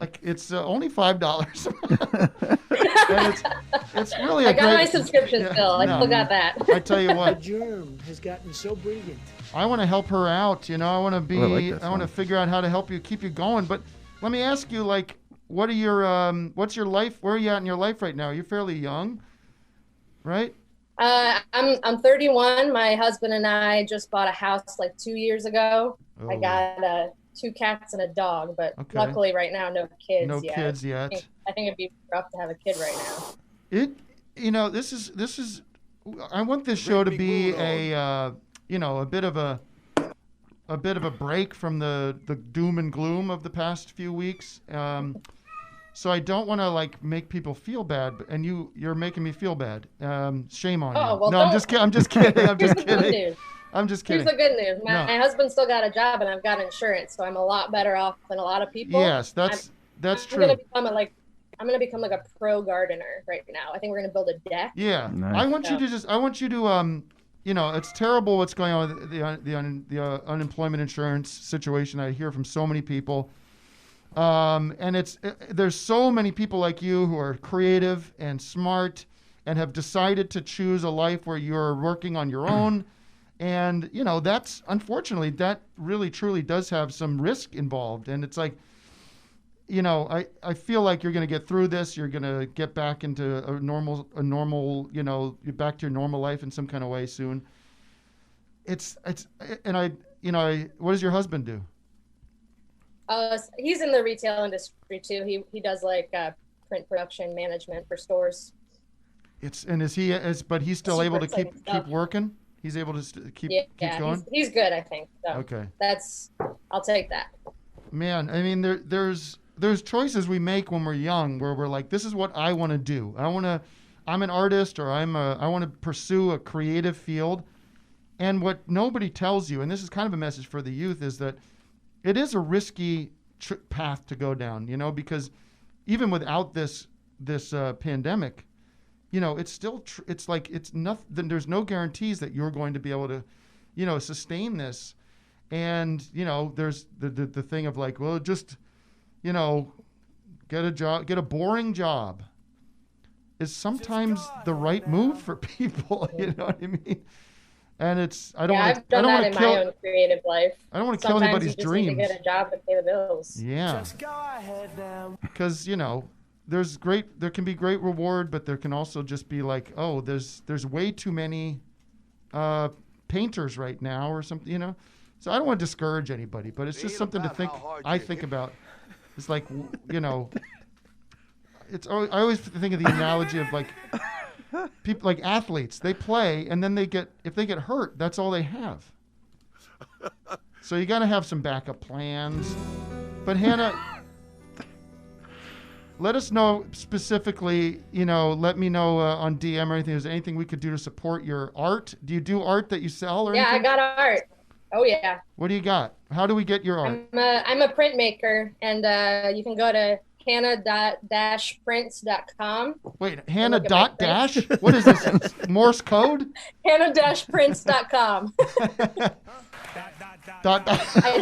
Like it's only $5, and it's really a I got great, my subscription Yeah, still. I no. still got that. I tell you The what, germ has gotten so brilliant. I want to help her out. You know, I want to be. Oh, I like that I want to song. figure out how to help you keep you going. But let me ask you, like, what are your what's your life? Where are you at in your life right now? You're fairly young, right? I'm 31. My husband and I just bought a house like 2 years ago. I Oh. got 2 cats and a dog, but Okay. luckily right now no kids No yet. kids yet. I think it'd be rough to have a kid right now. You know, this is. I want this show to be a you know, a bit of a break from the doom and gloom of the past few weeks. So I don't want to like make people feel bad, and you're making me feel bad. Shame on Oh, you. well, No, I'm don't. just kidding. I'm just kidding. I'm just Here's the good kidding. news. I'm just Here's kidding. the good news. My No. husband still got a job, and I've got insurance, so I'm a lot better off than a lot of people. Yes, that's I'm true. gonna become a pro gardener right now. I think we're gonna build a deck. Yeah, Nice. I want you to you know, it's terrible what's going on with the unemployment insurance situation. I hear from so many people, and there's so many people like you who are creative and smart and have decided to choose a life where you're working on your own, and you know that's unfortunately that really truly does have some risk involved, and it's like. You know, I feel like you're going to get through this. You're going to get back into a normal, you know, you're back to your normal life in some kind of way soon. What does your husband do? He's in the retail industry too. He does like print production management for stores. But he's still Super able to exciting keep stuff. working? He's able to keep going? He's good, I think. So Okay. I'll take that. Man, I mean, there's choices we make when we're young where we're like, this is what I want to do. I'm an artist, or I want to pursue a creative field. And what nobody tells you, and this is kind of a message for the youth, is that it is a risky path to go down, you know, because even without this pandemic, you know, it's still, it's like, it's nothing, there's no guarantees that you're going to be able to, you know, sustain this. And, you know, there's the thing of like, well, just, you know, get a job, get a boring job is sometimes the right move for people. You know what I mean? And I don't Yeah, want I've done that in my own creative life. I don't want to kill anybody's Sometimes you just dreams. need to get a job to pay the bills. Yeah. Just go ahead now. Because there can be great reward, but there can also just be like, oh, there's way too many painters right now or something, So I don't want to discourage anybody, but it's just something to think. I think about. It's like, I always think of the analogy of like people, like athletes. They play and then if they get hurt, that's all they have. So you got to have some backup plans. But Hannah, let us know specifically, let me know on DM or anything. Is there anything we could do to support your art? Do you do art that you sell or Yeah, anything? I got art. Oh, yeah. What do you got? How do we get your art? I'm a printmaker, and you can go to hannah-prints.com. Wait, Hannah dot dash? What is this? Morse code? Hannah-prints.com. I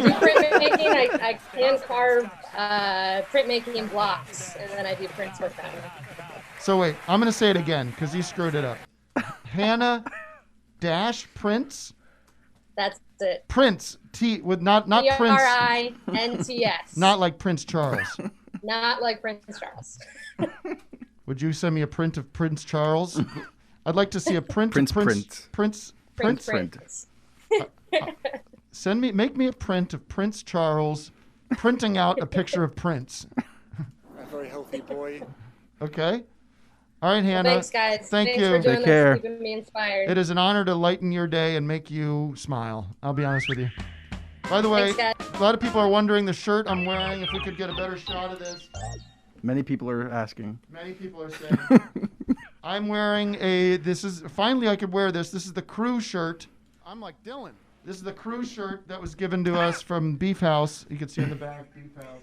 do printmaking. I can carve printmaking blocks, and then I do prints with them. So wait, I'm going to say it again because you screwed it up. Hannah dash prints? That's it. Prince, with not Prince. P-R-I-N-T-S. Not like Prince Charles. Not like Prince Charles. Would you send me a print of Prince Charles? I'd like to see a print of Prince. Make me a print of Prince Charles printing out a picture of Prince. A very healthy boy. Okay. All right, Hannah. Well, thanks, guys. Thank Thanks you. for doing Take care. This, keeping me inspired. It is an honor to lighten your day and make you smile. I'll be honest with you. By the way, Thanks, a lot of people are wondering the shirt I'm wearing, if we could get a better shot of this. Many people are asking. Many people are saying. I'm wearing finally I could wear this. This is the crew shirt. I'm like Dylan. This is the crew shirt that was given to us from Beef House. You can see in the back, Beef House.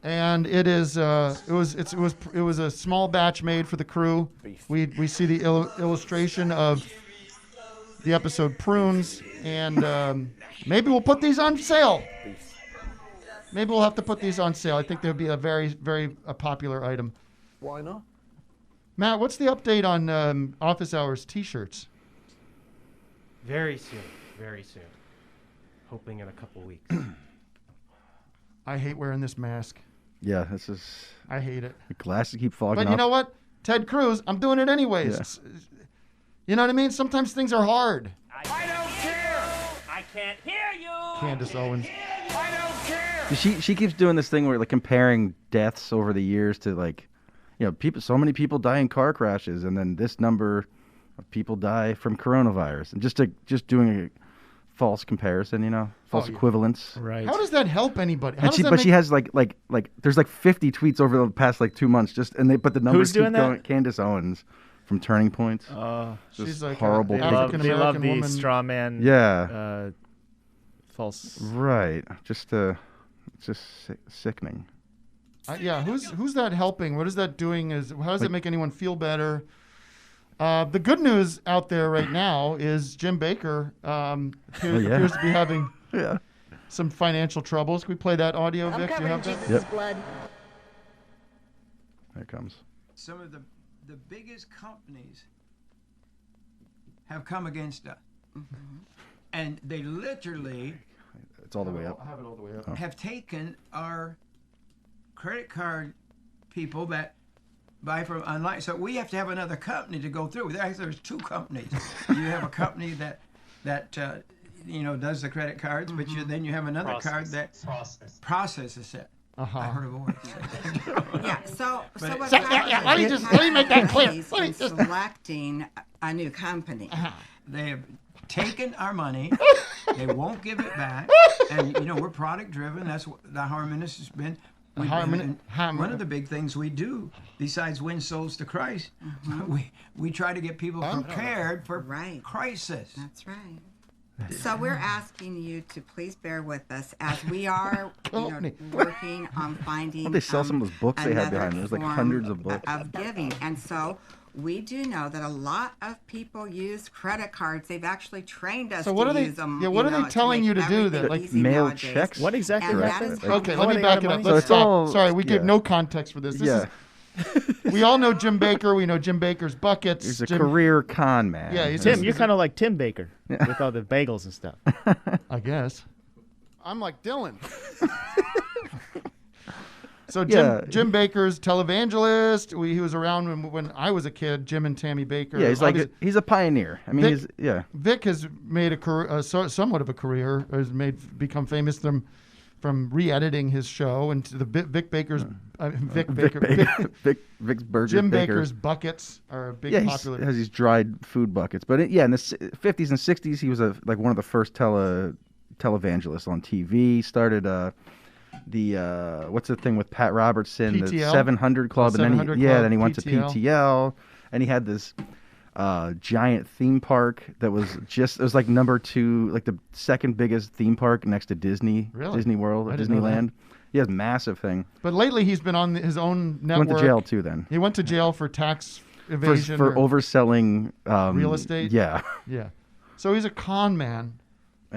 And it is it was a small batch made for the crew. We see the illustration of the episode Prunes, and maybe we'll put these on sale. Maybe we'll have to put these on sale. I think they would be a very, very popular item. Why not? Matt, what's the update on Office Hours T-shirts? Very soon. Very soon. Hoping in a couple weeks. I hate wearing this mask. Yeah, this is. I hate it. The glasses keep fogging up. But you know what? Ted Cruz, I'm doing it anyways. Yeah. You know what I mean? Sometimes things are hard. I don't care. I can't hear you. Candace Owens. I don't care. She keeps doing this thing where like comparing deaths over the years to like, people. So many people die in car crashes, and then this number of people die from coronavirus, and just doing a false comparison, false equivalence. Right. How does that help anybody? She has like there's like 50 tweets over the past like 2 months but the numbers keep going. Candace Owens from Turning Points. She's like horrible. They love the woman. straw man. Yeah. False. Right. It's just sickening. Yeah. Who's that helping? What is that doing? How does it make anyone feel better? The good news out there right now is Jim Baker appears to be having some financial troubles. Can we play that audio, Vic? Do you have that? Yep. There it comes. Some of the biggest companies have come against us. Mm-hmm. And they literally it's all the way up. I have it all the way up. Have taken our credit card people that buy from online. So we have to have another company to go through. There's two companies. You have a company that does the credit cards, but then you have another card that processes it. Uh-huh. I heard a voice. Yeah. So what let me make that clear. Selecting a new company. They have taken our money. They won't give it back. And we're product driven. That's what the Harmonist has been. One of the big things we do, besides win souls to Christ, we try to get people prepared for crisis. That's right. So we're asking you to please bear with us as we are working on finding. Well, they sell some of those books they had behind them. There's like hundreds of books of giving, and so we do know that a lot of people use credit cards. They've actually trained us to use them. Yeah, what are they telling you to do then? Like mail checks? What exactly? Okay, let me back it up. Let's stop. Sorry, we give no context for this. We all know Jim Baker. We know Jim Baker's buckets. He's a Jim, career con man. Yeah, he's Tim, you're kind of like Tim Baker with all the bagels and stuff. I guess. I'm like Dylan. So Jim Baker's televangelist. He was around when I was a kid. Jim and Tammy Baker. Yeah, he's a pioneer. I mean, Vic has made a career, somewhat of a career. Has become famous from re-editing his show and to the Vic Baker's Vic's Burgers. Jim Baker's buckets are a big popular. He has these dried food buckets. But in the 50s and 60s, he was like one of the first televangelists on TV. Started what's the thing with Pat Robertson, PTL? the 700 Club, and then he went to PTL, and he had this giant theme park that was it was like number 2, like the second biggest theme park next to Disney World, or Disneyland. He has a massive thing. But lately he's been on his own network. He went to jail too then. He went to jail for tax evasion. For overselling real estate? Yeah. Yeah. So he's a con man.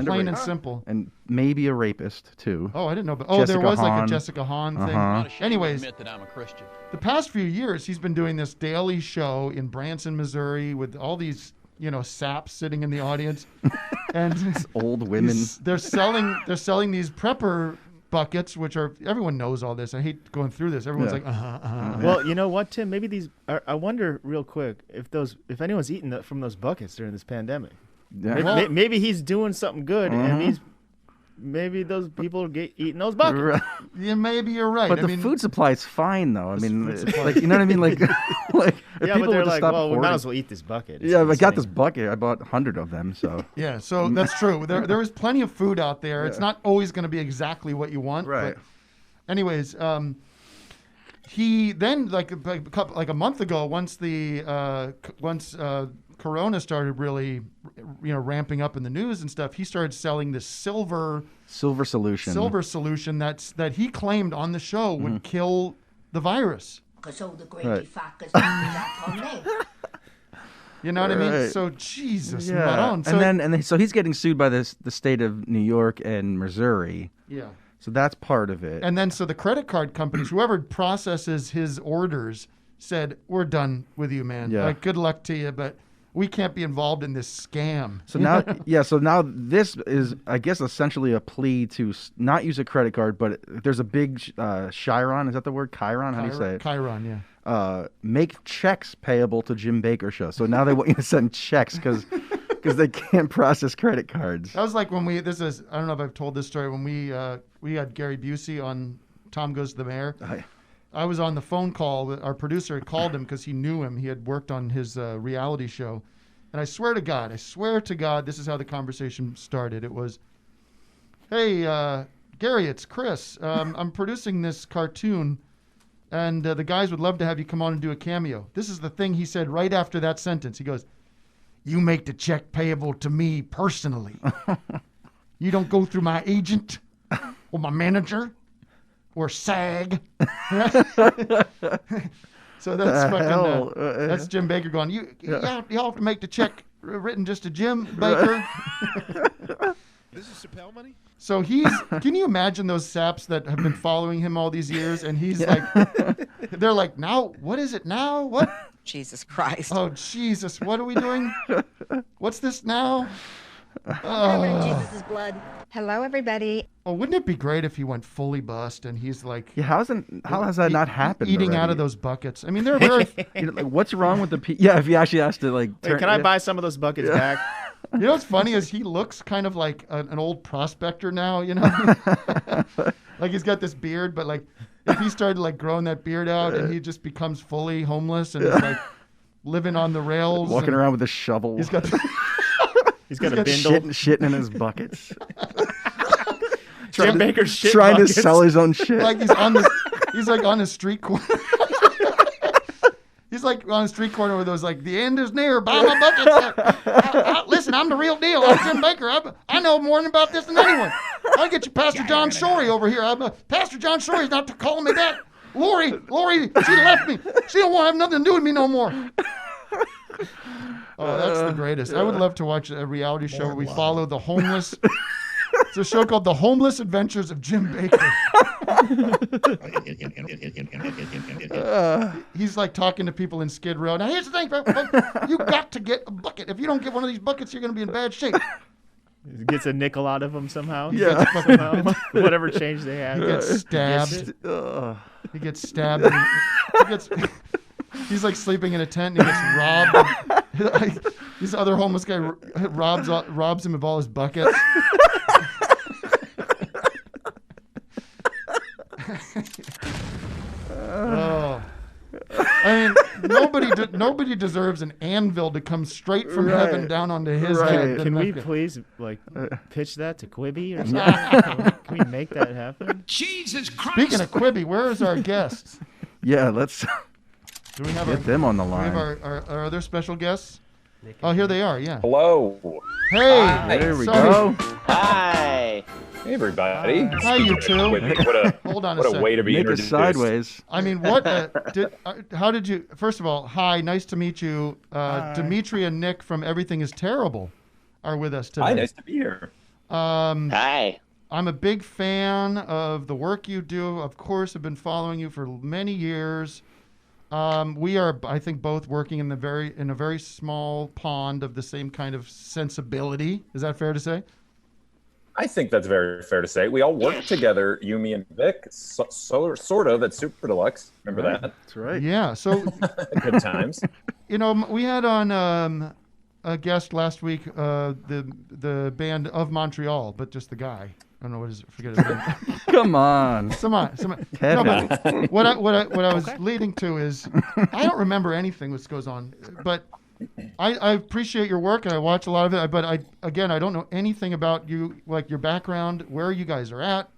Plain and simple. And maybe a rapist too. Oh, I didn't know. But Jessica there was Hahn. like a Jessica Hahn thing. Anyways, admit that I'm a Christian. The past few years, he's been doing this daily show in Branson, Missouri, with all these, saps sitting in the audience, and old women. They're selling these prepper buckets, which are everyone knows all this. I hate going through this. Everyone's like, Well, you know what, Tim? Maybe these. I wonder real quick if anyone's eaten from those buckets during this pandemic. Yeah. Maybe he's doing something good, and maybe those people are eating those buckets. Yeah, maybe you're right. But the food supply is fine, though. I mean, like, you know what I mean? Like if but people they're would like, stop well, we hoarding. might as well eat this bucket. Yeah, I got this bucket. I bought 100 of them, so. Yeah, so that's true. There is plenty of food out there. It's not always going to be exactly what you want. Right. But anyways, he then like a month ago, once Corona started really, ramping up in the news and stuff, he started selling this silver solution that he claimed on the show would kill the virus. Right. You know what I mean? Right. So Jesus, Yeah. Maron. So, and then so he's getting sued by the state of New York and Missouri. Yeah. So that's part of it. And then so the credit card companies, whoever processes his orders, said, "We're done with you, man. Yeah. Like, good luck to you, but we can't be involved in this scam." So now, so now this is, I guess, essentially a plea to not use a credit card, but there's a big Chiron. Is that the word? Chiron? How do you say it? Chiron, yeah. Make checks payable to Jim Baker show. So now they want you to send checks because they can't process credit cards. That was like when I don't know if I've told this story, when we had Gary Busey on Tom Goes to the Mayor. I was on the phone call. Our producer had called him because he knew him. He had worked on his reality show. And I swear to God, this is how the conversation started. It was, "Hey, Gary, it's Chris. I'm producing this cartoon, and the guys would love to have you come on and do a cameo." This is the thing he said right after that sentence. He goes, "You make the check payable to me personally. You don't go through my agent or my manager or SAG." So that's fucking. That's Jim Baker going, You have to make the check written just to Jim Baker. This is Chappelle money? So can you imagine those saps that have been following him all these years, and he's like, they're like, "Now, what is it now? What? Jesus Christ. Oh, Jesus, what are we doing? What's this now?" Jesus' blood. Hello, everybody. Oh, wouldn't it be great if he went fully bust and he's like, Yeah, how has that not happened? eating out already? of those buckets? I mean, they're very. Like, what's wrong with the Yeah, if he actually has to like. Wait, can I buy some of those buckets back? You know what's funny is he looks kind of like an old prospector now. You know, like he's got this beard, but like if he started like growing that beard out and he just becomes fully homeless and is like living on the rails, walking around with a shovel. He's got. He's got a bindle. Shitting in his buckets. Jim Baker's shit trying buckets. to sell his own shit. Like he's like on the street corner. He's like on the street corner with those like, "The end is near. Buy my buckets." Listen, I'm the real deal. I'm Jim Baker. I know more about this than anyone. I'll get you Pastor John Shorey over here. Pastor John Shorey's not calling me back. Lori, she left me. She don't want to have nothing to do with me no more. Oh, that's the greatest. I would love to watch a reality show where we follow the homeless. It's a show called The Homeless Adventures of Jim Baker. He's like talking to people in Skid Row. Now here's the thing, you got to get a bucket. If you don't get one of these buckets, you're going to be in bad shape. He gets a nickel out of him somehow. Yeah. Somehow. Whatever change they have. He gets stabbed. He gets stabbed. And he's like sleeping in a tent and he gets robbed. This other homeless guy robs him of all his buckets. Oh. I mean, nobody deserves an anvil to come straight from heaven down onto his head. Can we please pitch that to Quibi or something? Can we make that happen? Jesus Christ! Speaking of Quibi, where is our guest? Yeah, let's Do we have get them on the Do we have line. our other special guests? Oh, here they are. Yeah. Hello. Hey. Hi. There we Sorry. go. Hi. Hey, everybody. Hi, you two. Hold on a What second. a way to be Nick is introduced. sideways. I mean, what? How did you? First of all, hi, nice to meet you. Dimitri and Nick from Everything Is Terrible are with us today. Hi, nice to be here. Hi. I'm a big fan of the work you do. Of course, I've been following you for many years. We are, I think, both working in a very small pond of the same kind of sensibility. Is that fair to say? I think that's very fair to say. We all worked together, you, me, and Vic, sort of at Super Deluxe. Remember that? That's right. Yeah. So good times. You know, we had on a guest last week, the band of Montreal, but just the guy. I don't know what his forget his name. Come on. Come on. Kevin. No, but what I was leading to is I don't remember anything that goes on, but I appreciate your work and I watch a lot of it. But I don't know anything about you, like your background, where you guys are at,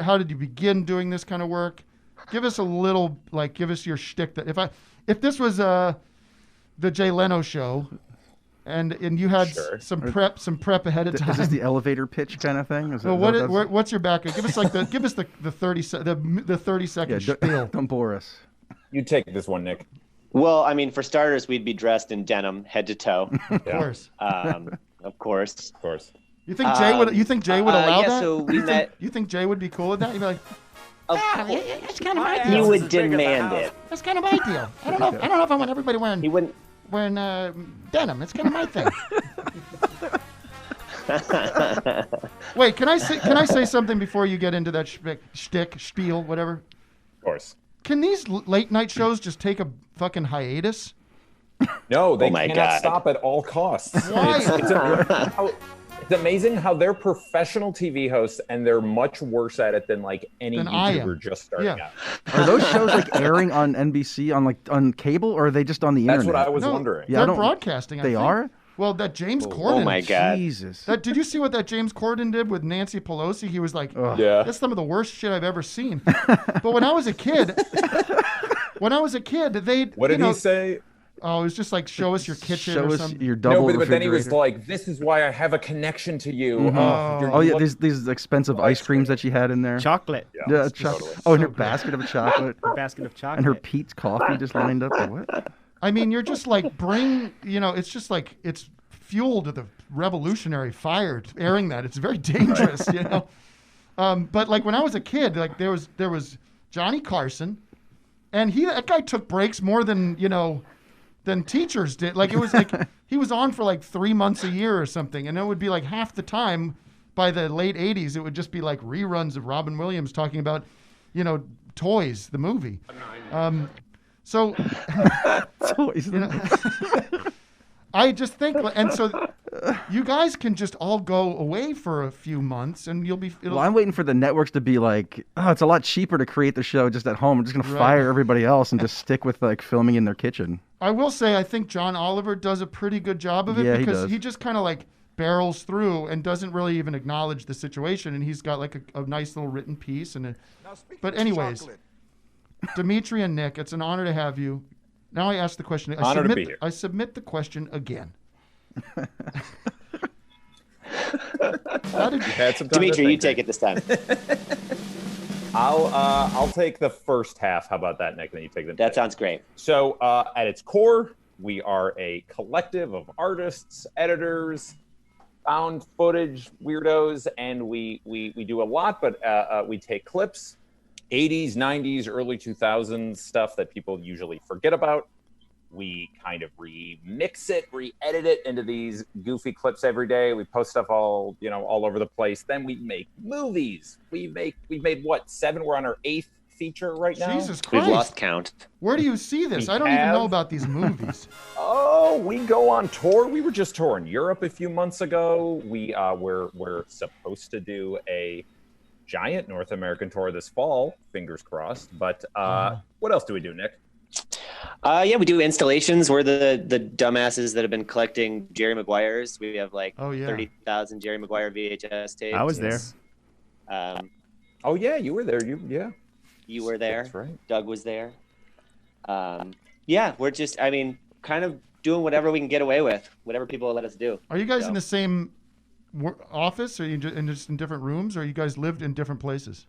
how did you begin doing this kind of work? Give us a little, give us your shtick. That if this was the Jay Leno show. And you had some prep ahead of time. Is this the elevator pitch kind of thing? What's your background? Give us the 30 second spiel. Don't bore us. You take this one, Nick. Well, I mean, for starters, we'd be dressed in denim, head to toe. Of course. Of course. Of course. You think Jay would? You think Jay would allow that? So we met. You think Jay would be cool with that? You'd be like, that's kind of my deal. He would demand it. That's kind of my deal. I don't know if I want everybody wearing. He wouldn't. Wearing denim. It's kind of my thing. Wait, can I say something before you get into that shtick, spiel, whatever? Of course. Can these late night shows just take a fucking hiatus? No, they cannot stop at all costs. Why? It's amazing how they're professional TV hosts and they're much worse at it than any YouTuber just starting out. Are those shows airing on NBC on cable, or are they just on the internet? That's what I was wondering. Yeah, they're broadcasting. They are? Well, that James Corden. Oh my God! Jesus. Did you see what that James Corden did with Nancy Pelosi? He was like, "That's some of the worst shit I've ever seen." But when I was a kid, they. What did he say? Oh, it was just like, show us your kitchen show or us something. your double refrigerator. But then he was like, this is why I have a connection to you. Mm-hmm. These expensive ice creams that she had in there. Chocolate. Yeah, chocolate. Oh, and her basket of chocolate. Her basket of chocolate. And her Pete's coffee just lined up. What? I mean, you're just it's just like, it's fuel to the revolutionary fire airing that. It's very dangerous, But when I was a kid, there was Johnny Carson, and that guy took breaks more than teachers did. It was he was on for 3 months a year or something, and it would be half the time. By the late 80s, it would just be reruns of Robin Williams talking about, Toys, the movie. So, Toys. I just think, and so you guys can just all go away for a few months, and you'll be. Well, I'm waiting for the networks to be it's a lot cheaper to create the show just at home. We're just gonna fire everybody else and just stick with filming in their kitchen. I will say, I think John Oliver does a pretty good job of it because he just kind of barrels through and doesn't really even acknowledge the situation, and he's got a nice little written piece but anyways, Dimitri and Nick, it's an honor to have you. Now I ask the question. Honor to be here. I submit the question again. Dimitri, you take it this time. I'll take the first half. How about that, Nick? Then you take the. That sounds great. So at its core, we are a collective of artists, editors, found footage weirdos, and we do a lot, but we take clips, 80s, 90s, early 2000s stuff that people usually forget about. We kind of remix it, re-edit it into these goofy clips every day. We post stuff all over the place. Then we make movies. We've made what, 7? We're on our 8th feature right now. Jesus Christ. We've lost count. Where do you see this? I don't even know about these movies. Oh, we go on tour. We were just touring Europe a few months ago. We're supposed to do a giant North American tour this fall. Fingers crossed. But what else do we do, Nick? Yeah, we do installations. We're the dumbasses that have been collecting Jerry Maguire's. We have 30,000 Jerry Maguire VHS tapes. I was there. Oh yeah, you were there. You were there. That's right. Doug was there. Yeah, we're just, kind of doing whatever we can get away with, whatever people will let us do. Are you guys in the same office? Or are you just in different rooms? Or you guys lived in different places?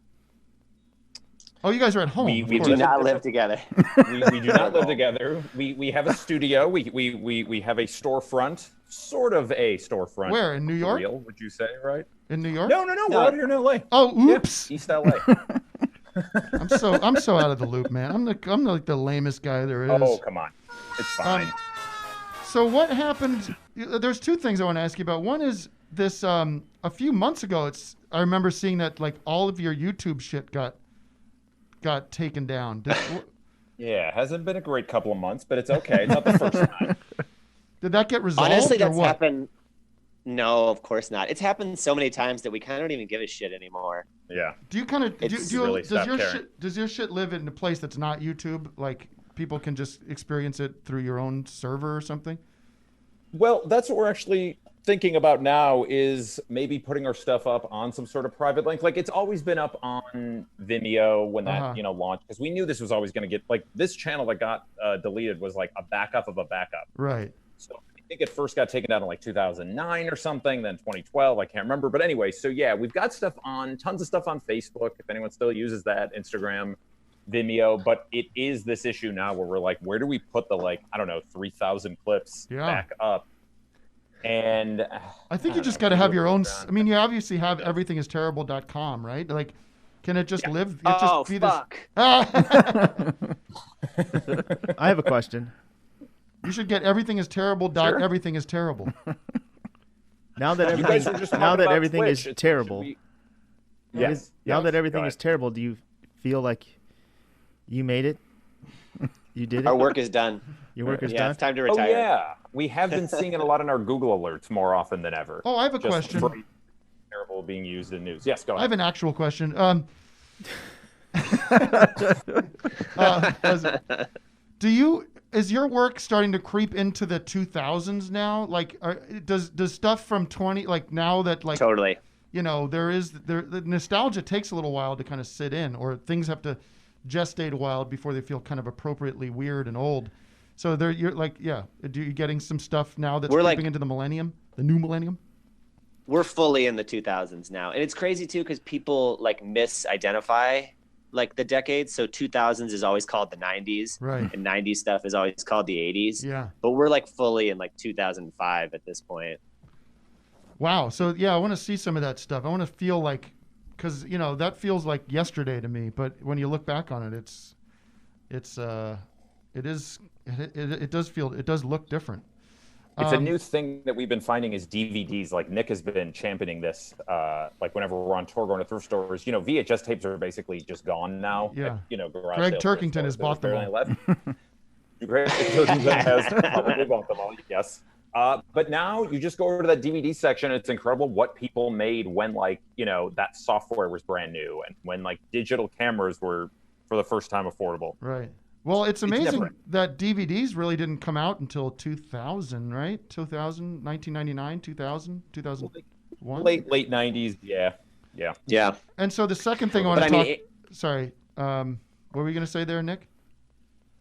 Oh, you guys are at home. We do not live together. We do not live together. We have a studio. We have a storefront, sort of a storefront. Where, in New York? Real, would you say, right? In New York? No. We're out here in LA. Oh, oops. Yep, East LA. I'm so out of the loop, man. I'm like the lamest guy there is. Oh, come on. It's fine. So what happened? There's 2 things I want to ask you about. One is this. A few months ago, I remember seeing that all of your YouTube shit got taken down. Yeah, it hasn't been a great couple of months, but it's okay. It's not the first time. Did that get resolved? Honestly, or that's what? happened. No, of course not. It's happened so many times that we kind of don't even give a shit anymore. Yeah. Do you kind of does your shit live in a place that's not YouTube? Like people can just experience it through your own server or something? Well, that's what we're actually thinking about now, is maybe putting our stuff up on some sort of private link. Like, it's always been up on Vimeo when that launched, because we knew this was always going to get, like, this channel that got deleted was like a backup of a backup. Right. So I think it first got taken down in like 2009 or something, then 2012, I can't remember. But anyway, so yeah, we've got stuff on, tons of stuff on Facebook, if anyone still uses that, Instagram, Vimeo. But it is this issue now where we're like, where do we put the, like, I don't know, 3,000 clips back up? And I think you just got to have your own. I mean, you obviously have everythingisterrible.com, right? Like, can it just live? It Oh, just be fuck. I have a question. You should get everythingisterrible. Sure. Everything is terrible. Now that You guys were just now talking that about everything Twitch. is terrible. Yes. Now that everything Go is ahead. terrible, do you feel like you made it? You did it? Our work is done. Your work is Yeah, done? it's time to Oh retire. yeah, we have been seeing it a lot in our Google alerts more often than ever. Oh, I have a Just question. for terrible being used in news. Yes, go I have ahead. an actual question. Is your work starting to creep into the 2000s now? Like, does stuff from 20, like now that like Totally. you know, the nostalgia takes a little while to kind of sit in, or things have to gestate a while before they feel kind of appropriately weird and old. So you're like, yeah, are you getting some stuff now that's We're creeping like- into the millennium, the new millennium? We're fully in the 2000s now. And it's crazy too, because people like misidentify like the decades. So 2000s is always called the 90s. Right. And 90s stuff is always called the 80s. Yeah. But we're like fully in like 2005 at this point. Wow. So yeah, I want to see some of that stuff. I want to feel like, because you know that feels like yesterday to me. But when you look back on it, it does look different. It's a new thing that we've been finding is DVDs. Like Nick has been championing this. Like whenever we're on tour going to thrift stores, you know, VHS tapes are basically just gone now. Yeah. You know, garage Greg sales, Turkington has there's bought them barely all. left. Greg Turkington has probably bought them all. Yes. But now you just go over to that DVD section. It's incredible what people made when, like, you know, that software was brand new and when like digital cameras were for the first time affordable. Right. Well, it's amazing different. that DVDs really didn't come out until 2000, right? 2000, 1999, 2000, 2001? Late 90s. Yeah. Yeah. Yeah. And so the second thing I want But to I talk... mean, Sorry. What were you going to say there, Nick?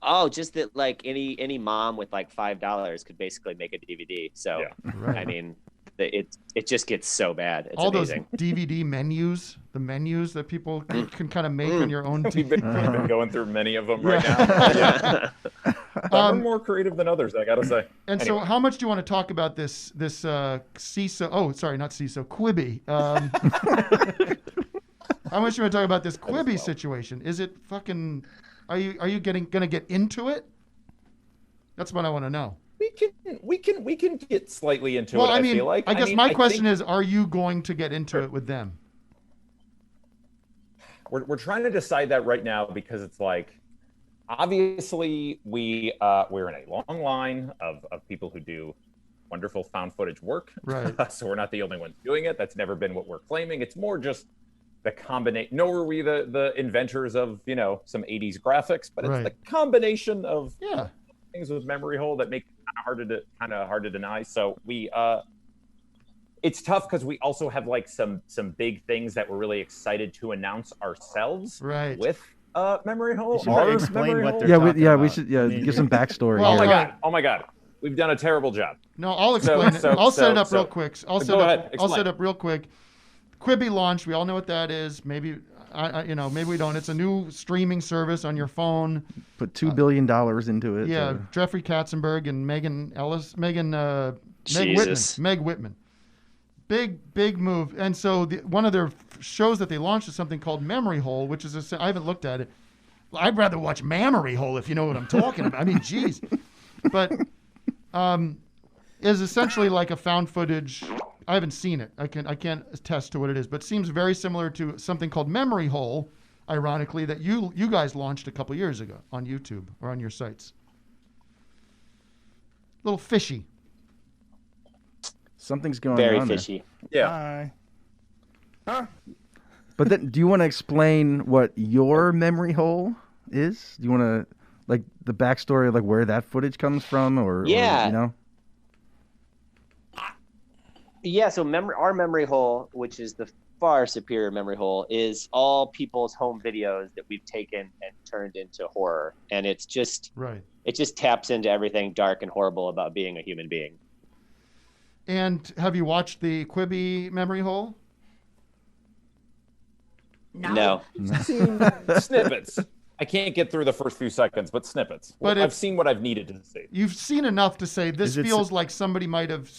Oh, just that like any mom with like $5 could basically make a DVD. So Right. I mean, it just gets so bad. It's All amazing. those DVD menus, the menus that people can kind of make on your own We've TV. been going through many of them right Yeah. now. Yeah. Some are more creative than others, I gotta say. And Anyway. so, how much do you want to talk about this CISO? Oh, sorry, not CISO, Quibi. How much do you want to talk about this Quibi situation? Is it fucking? Are you gonna get into it? That's what I want to know. We can get slightly into Well, it. I mean, feel like. I guess my question think is, are you going to get into it with them? we're trying to decide that right now because it's like, obviously we're in a long line of people who do wonderful found footage work. Right. So we're not the only ones doing it. That's never been what we're claiming. It's more just the combination. Nor were we the inventors of some 80s graphics, but it's Right. the combination of Yeah. things with memory hole that make it kind of hard to deny. So we it's tough because we also have like some big things that we're really excited to announce ourselves. Right. With memory hole. You should probably explain what they're Yeah, talking we about. should I mean, give some backstory. Well, here. Oh my god. We've done a terrible job. No, I'll explain it. I'll set it up real quick. I'll Go ahead, I'll set explain. up real quick. Quibi launch. We all know what that is. Maybe maybe we don't. It's a new streaming service on your phone. Put $2 billion into it. Yeah, so- Jeffrey Katzenberg and Jesus. Meg Whitman. Big move. And so one of their shows that they launched is something called Memory Hole, which is I haven't looked at it. I'd rather watch Mammary Hole if you know what I'm talking about. I mean, geez. But is essentially like a found footage. I haven't seen it. I can't attest to what it is, but seems very similar to something called Memory Hole, ironically, that you guys launched a couple years ago on YouTube or on your sites. A little fishy. Something's going Very on fishy. Yeah. Huh? But then, do you want to explain what your memory hole is? Do you want to, like, the backstory of like where that footage comes from, or Yeah. Yeah, so our memory hole, which is the far superior memory hole, is all people's home videos that we've taken and turned into horror. And it's just it just taps into everything dark and horrible about being a human being. And have you watched the Quibi Memory Hole? No. Seen snippets. I can't get through the first few seconds, but snippets. But I've seen what I've needed to see. You've seen enough to say this Is it feels like somebody might have.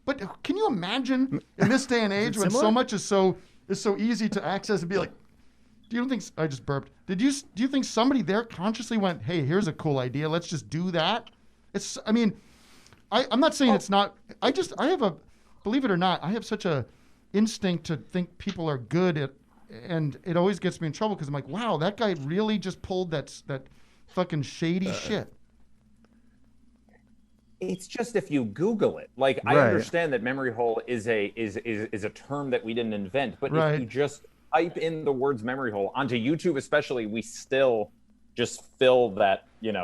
But can you imagine in this day and age when similar? so much is so easy to access and be like, do you think I just burped? Do you think somebody there consciously went, hey, here's a cool idea, let's just do that? I'm not saying it's not. I have a, believe it or not, I have such a instinct to think people are good at, and it always gets me in trouble because I'm like, wow, that guy really just pulled that fucking shady shit. It's just if you Google it. Like I Right. understand that memory hole is a term that we didn't invent, but Right. if you just type in the words memory hole onto YouTube, especially, we still just fill that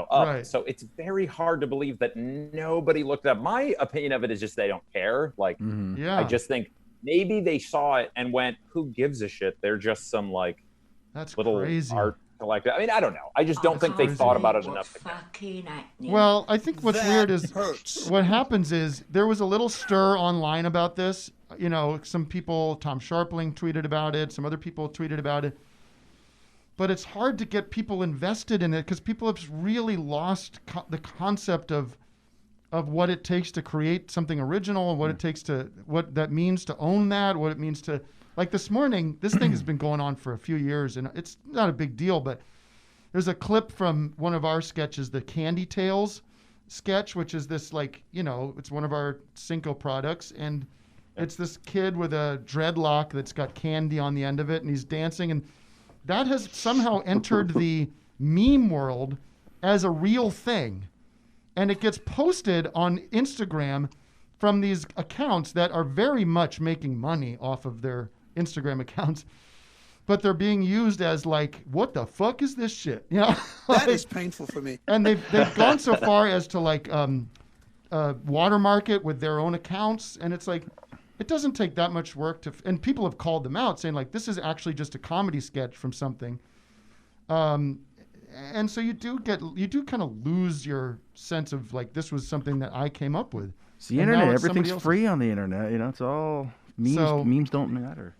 up. Right. So it's very hard to believe that nobody looked up. My opinion of it is just they don't care. Like Yeah. I just think maybe they saw it and went, "Who gives a shit?" They're just some like That's little crazy. art collector. I mean, I don't know. I just don't think they thought about it enough. Well, I think what's weird is what happens is there was a little stir online about this. Some people, Tom Sharpling tweeted about it. Some other people tweeted about it. But it's hard to get people invested in it because people have really lost the concept of what it takes to create something original and what that means to own that, what it means to, like this morning, this thing has been going on for a few years and it's not a big deal, but there's a clip from one of our sketches, the Candy Tales sketch, which is this it's one of our Cinco products. And it's this kid with a dreadlock that's got candy on the end of it and he's dancing. And that has somehow entered the meme world as a real thing. And it gets posted on Instagram from these accounts that are very much making money off of their Instagram accounts. But they're being used as like, what the fuck is this shit? That is painful for me. And they've gone so far as to watermark it with their own accounts. And it's like, it doesn't take that much work and people have called them out saying like, this is actually just a comedy sketch from something. And so you do kind of lose your sense of like, this was something that I came up with. It's the internet. Everything's free on the internet. It's all memes. Memes don't matter.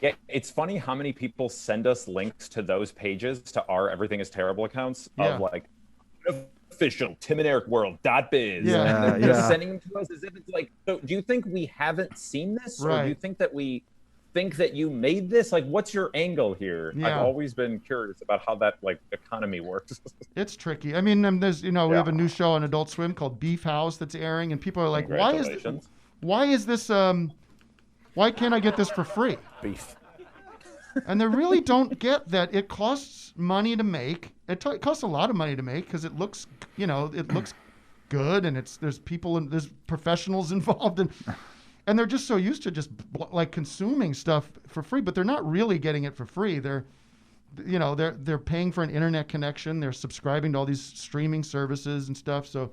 Yeah, it's funny how many people send us links to those pages, to our Everything is Terrible accounts Yeah. of like Official Tim and Eric World .biz. Yeah. And they're just sending them to us as if it's like, so do you think we haven't seen this? Or do you think that we think that you made this? Like, what's your angle here? Yeah. I've always been curious about how that like economy works. It's tricky. I mean, there's we have a new show on Adult Swim called Beef House that's airing, and people are like, why is this why can't I get this for free? Beef. And they really don't get that it costs money to make. It costs a lot of money to make because it looks, it looks good, and there's people and there's professionals involved, and they're just so used to just like consuming stuff for free, but they're not really getting it for free. They're paying for an internet connection. They're subscribing to all these streaming services and stuff. So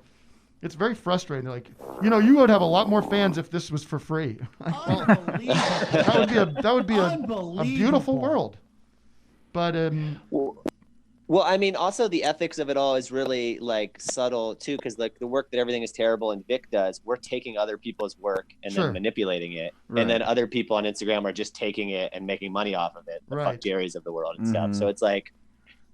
it's very frustrating. They're like, you would have a lot more fans if this was for free. that would be a beautiful world. But well, I mean, also the ethics of it all is really like subtle too, because like the work that Everything Is Terrible and Vic does, we're taking other people's work and then manipulating it, and then other people on Instagram are just taking it and making money off of it. The Fuck Jerry's of the world and stuff. So it's like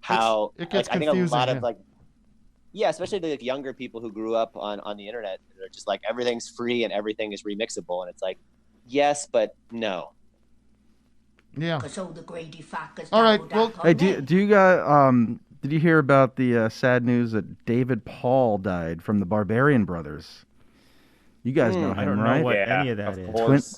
how it gets I think a lot of confusing, especially the younger people who grew up on the internet, they're just like everything's free and everything is remixable, and it's like yes, but no. Yeah. All right. Well, hey, do you guys did you hear about the sad news that David Paul died from the Barbarian Brothers? You guys know him, I don't right? know what any of that is.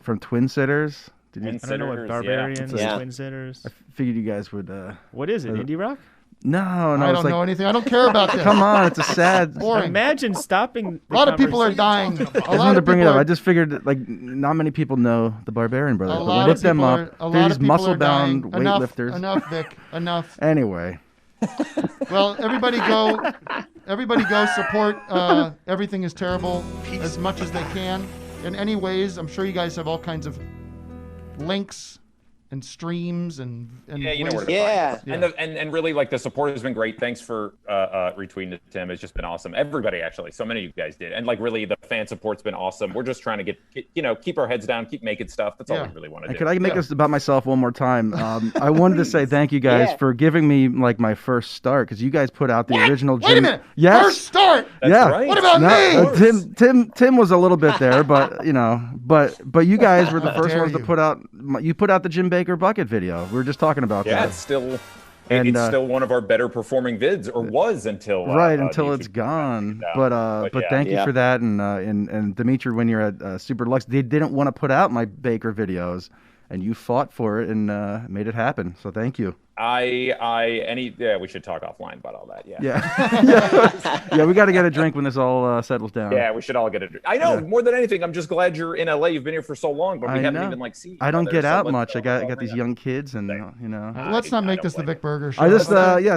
From Twin Sitters. I don't know what Barbarians, Twin Sitters. I figured you guys would. What is it? Indie rock? No, I don't know anything. I don't care about this. Come on, it's a sad. Boring. Imagine stopping. A lot of people are dying. I wanted to bring it up. I just figured like not many people know the Barbarian Brothers. But look them up. They're these muscle-bound weightlifters. Enough, Vic. Enough. Anyway. Well, everybody go support Everything Is Terrible as much as they can. In any ways, I'm sure you guys have all kinds of links and streams and and really like the support has been great. Thanks for retweeting it, Tim. It's just been awesome. Everybody actually, so many of you guys did, and like really the fan support's been awesome. We're just trying to get keep our heads down, keep making stuff. That's all we really want to do. Could I make this about myself one more time? I wanted to say thank you guys for giving me like my first start, because you guys put out the original. Wait a minute. Yes. First start. That's right. What about me? Tim was a little bit there, but but you guys were the first ones to put out. You put out the Jim Baker bucket video. We were just talking about that. Yeah, it's still one of our better performing vids, or was until until it's gone. But thank you for that, and Dimitri, when you're at Super Deluxe, they didn't want to put out my Baker videos, and you fought for it and made it happen. So thank you. We should talk offline about all that. Yeah, we got to get a drink when this all settles down. Yeah, we should all get a drink. I know, more than anything, I'm just glad you're in LA. You've been here for so long, but we haven't even seen each I don't other, get out much. I got these young kids, and let's not make this the Vic Berger show. I just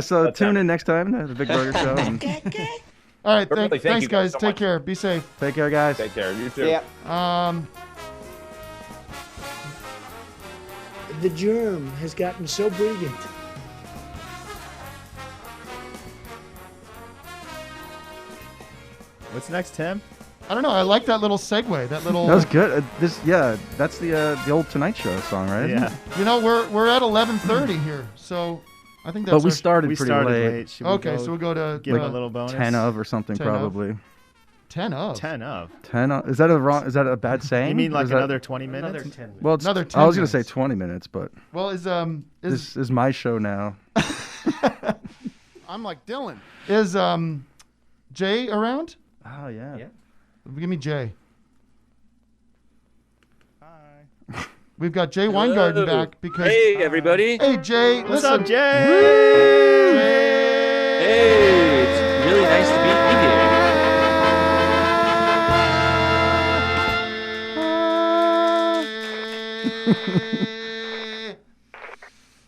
so tune in next time to the Vic Berger show. All right, thanks guys. Take care. Be safe. Take care, guys. Take care. You too. Yeah. The germ has gotten so brilliant. What's next, Tim? I don't know. I like that little segue. That was good. That's the old Tonight Show song, right? Yeah. We're at 11:30 here, so I think that's. But we started pretty late. Okay, so we'll go to give a little bonus. 10 of or something, 10 probably. 10 of. 10 of. 10 of. Is that a bad saying? You mean like another 20 minutes? Another 10 minutes. Well, another 10 I was going to minutes. say 20 minutes, but. Well, this is my show now. I'm like Dylan. Is Jay around? Oh yeah. Give me Jay. Hi. We've got Jay Weingarten back because. Hey everybody. Hey Jay. What's up, Jay? Hey, it's really nice to be here.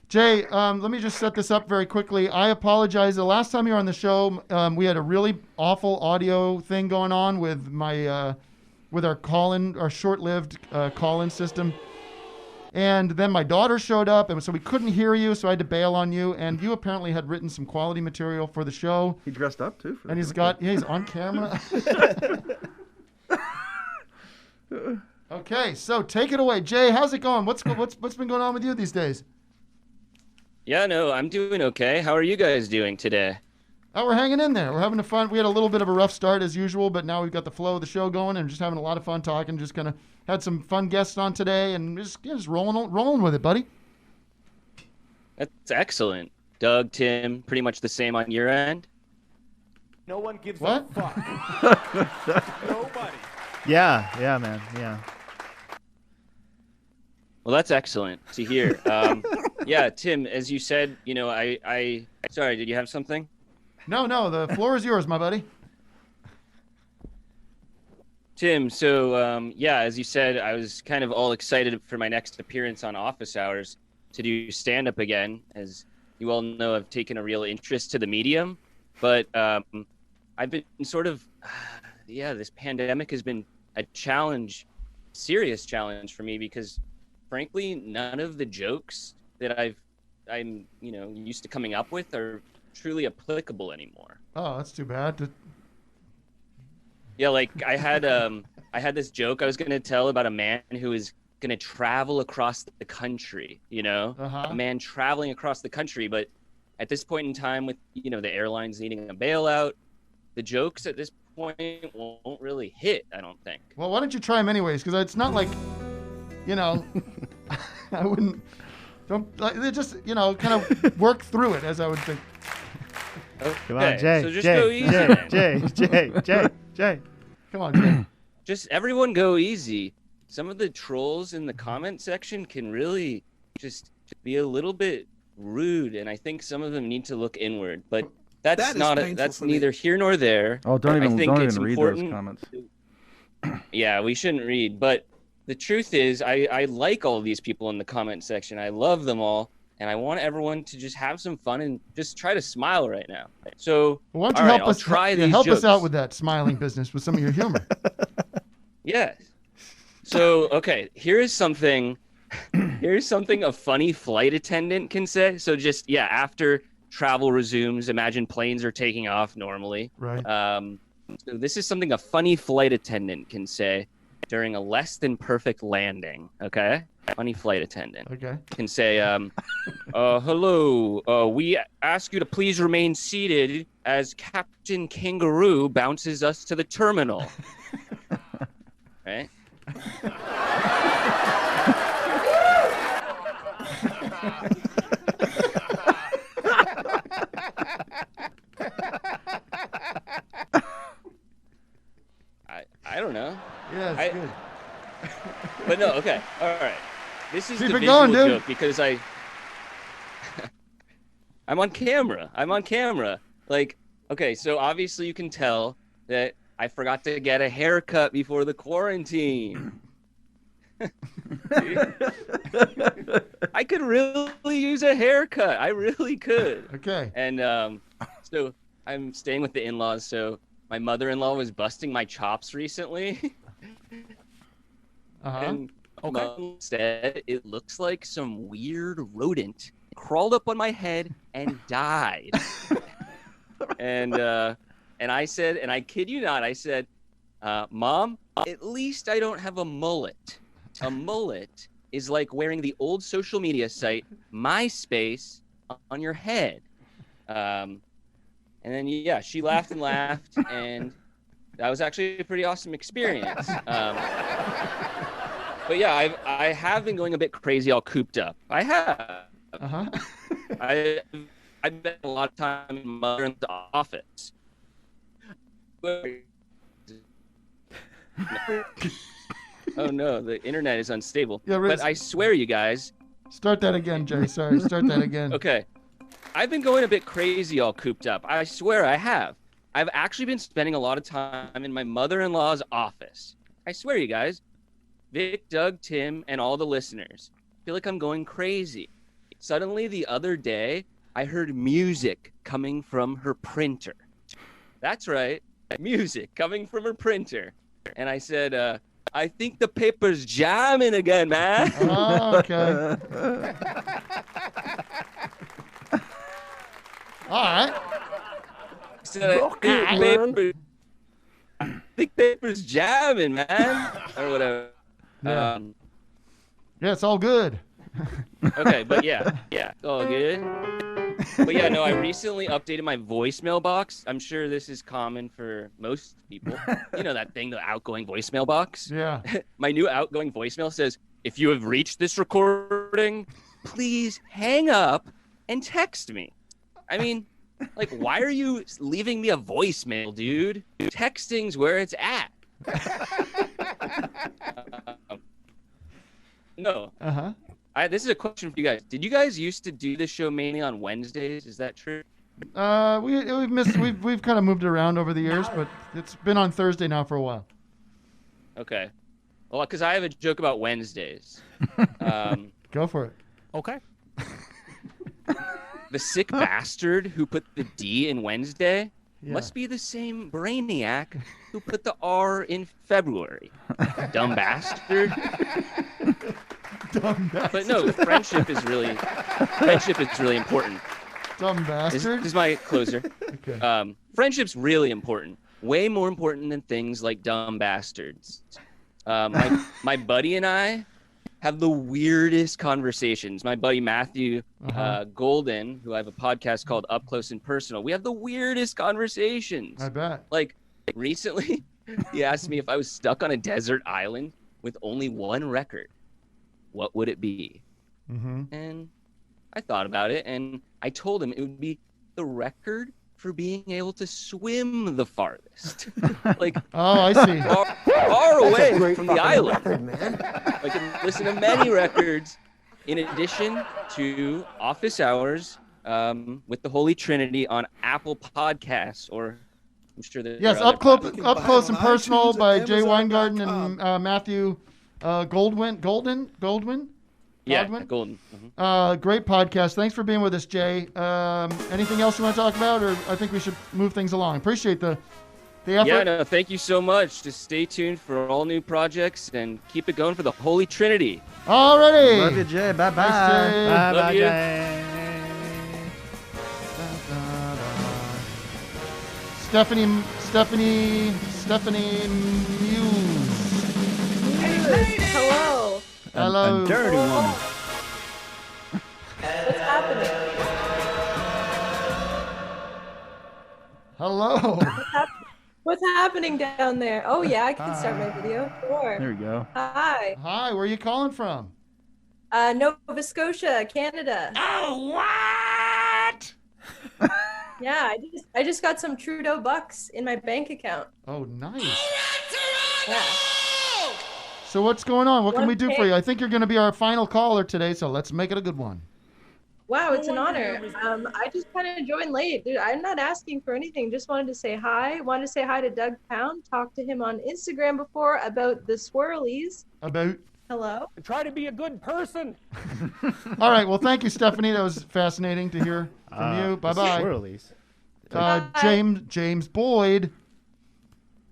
Jay, let me just set this up very quickly. I apologize. The last time you were on the show, we had a really awful audio thing going on with my with our short-lived call-in system. And then my daughter showed up, and so we couldn't hear you, so I had to bail on you. And you apparently had written some quality material for the show. He dressed up too. And he's on camera. Okay, so take it away, Jay. How's it going? What's been going on with you these days? Yeah, no, I'm doing okay. How are you guys doing today? Oh, we're hanging in there. We're having fun. We had a little bit of a rough start as usual, but now we've got the flow of the show going and just having a lot of fun talking. Just kind of had some fun guests on today and just rolling with it, buddy. That's excellent. Doug, Tim, pretty much the same on your end? No one gives What? a fuck. Nobody. Yeah, man. Yeah. Well, that's excellent to hear. Yeah, Tim, as you said, you know, I sorry, did you have something? No, the floor is yours, my buddy. Tim, so yeah, as you said, I was kind of all excited for my next appearance on Office Hours to do stand-up again. As you all know, I've taken a real interest to the medium, but I've been sort of, this pandemic has been a challenge, serious challenge for me because, frankly, none of the jokes that I'm used to coming up with are truly applicable anymore. Oh, that's too bad. Yeah, like I had this joke I was going to tell about a man who is going to travel across the country, a man traveling across the country. But at this point in time with, the airlines needing a bailout, the jokes at this point won't really hit, I don't think. Well, why don't you try them anyways? Because it's not like, I wouldn't, they just, kind of work through it as I would think. Okay, Come on, Jay. So just go easy, Jay. Come on, Jay. Just everyone go easy. Some of the trolls in the comment section can really just be a little bit rude, and I think some of them need to look inward. But that's neither here nor there. Oh, don't even read those important. comments. Yeah, we shouldn't read. But the truth is, I like all of these people in the comment section. I love them all. And I want everyone to just have some fun and just try to smile right now. So, why don't you help us help us out with that smiling business with some of your humor? Yes. So, okay, here's something a funny flight attendant can say. So just, after travel resumes, imagine planes are taking off normally. Right. So this is something a funny flight attendant can say during a less than perfect landing, okay? Funny flight attendant. Okay. Can say, hello, we ask you to please remain seated as Captain Kangaroo bounces us to the terminal. Right? I don't know. Yeah, it's good. But no, okay, all right. This is Keep the it visual going, dude. joke because I'm on camera. Like, okay, so obviously you can tell that I forgot to get a haircut before the quarantine. I could really use a haircut. I really could. Okay. And so I'm staying with the in-laws, so my mother-in-law was busting my chops recently. And Mom said it looks like some weird rodent crawled up on my head and died. and I said, and I kid you not, I said, Mom, at least I don't have a mullet. A mullet is like wearing the old social media site MySpace on your head. And then she laughed and laughed, and that was actually a pretty awesome experience. But yeah, I have been going a bit crazy, all cooped up. I have. I've spent a lot of time in my mother's office. Oh no, the internet is unstable. Yeah, but I swear, you guys. Start that again, Jay. Sorry, start that again. Okay. I've been going a bit crazy, all cooped up. I swear I have. I've actually been spending a lot of time in my mother-in-law's office. I swear, you guys. Vic, Doug, Tim, and all the listeners. I feel like I'm going crazy. Suddenly, the other day, I heard music coming from her printer. That's right. Music coming from her printer. And I said, I think the paper's jamming again, man. Oh, okay. All right. So I think paper's jamming, man. Or whatever. Yeah. Yeah, it's all good. Okay, but yeah, it's all good. But yeah, no, I recently updated my voicemail box. I'm sure this is common for most people. You know that thing, the outgoing voicemail box? Yeah. My new outgoing voicemail says, if you have reached this recording, please hang up and text me. I mean, like, why are you leaving me a voicemail, dude? Texting's where it's at. No. Uh-huh. This is a question for you guys. Did you guys used to do this show mainly on Wednesdays? Is that true? We've kind of moved it around over the years, but it's been on Thursday now for a while. Okay. Well, because I have a joke about Wednesdays. Go for it. Okay. The sick bastard who put the D in Wednesday Yeah. must be the same brainiac who put the R in February. Dumb bastard. Dumb bastard. But no, friendship is really important. Dumb bastard. This is my closer. Okay. Friendship's really important. Way more important than things like dumb bastards. My buddy and I have the weirdest conversations. My buddy Matthew Golden, who I have a podcast called Up Close and Personal, we have the weirdest conversations. I bet. Like recently, he asked me if I was stuck on a desert island with only one record, what would it be? Mm-hmm. And I thought about it, and I told him it would be the record for being able to swim the farthest. Like, oh, I see. Far away from the island. Record, man. I can listen to many records in addition to Office Hours with the Holy Trinity on Apple Podcasts, or I'm sure that Yes, Up Close and Personal by Jay Weingarten and Matthew Goldwyn. Yeah, Godwin? Golden. Mm-hmm. Great podcast. Thanks for being with us, Jay. Anything else you want to talk about, or I think we should move things along? Appreciate the effort. Yeah, no, thank you so much. Just stay tuned for all new projects and keep it going for the Holy Trinity. Alrighty. Love you, Jay. Bye-bye. Thanks, Jay. Love you. Jay. Stephanie Muse. Hello. Hello. A dirty woman. What's happening? Hello. What's happening down there? Oh yeah, I can start my video. Sure. There we go. Hi. Hi. Where are you calling from? Nova Scotia, Canada. Oh, what? Yeah, I just got some Trudeau bucks in my bank account. Oh, nice. Yeah. So what's going on? What can we do for 1K. you? I think you're going to be our final caller today, so let's make it a good one. Wow, it's an honor. I just kind of joined late. Dude, I'm not asking for anything. Just wanted to say hi. Wanted to say hi to Doug Pound. Talked to him on Instagram before about the swirlies. About? Hello. Try to be a good person. All right. Well, thank you, Stephanie. That was fascinating to hear from you. Bye-bye. Swirlies. James Boyd.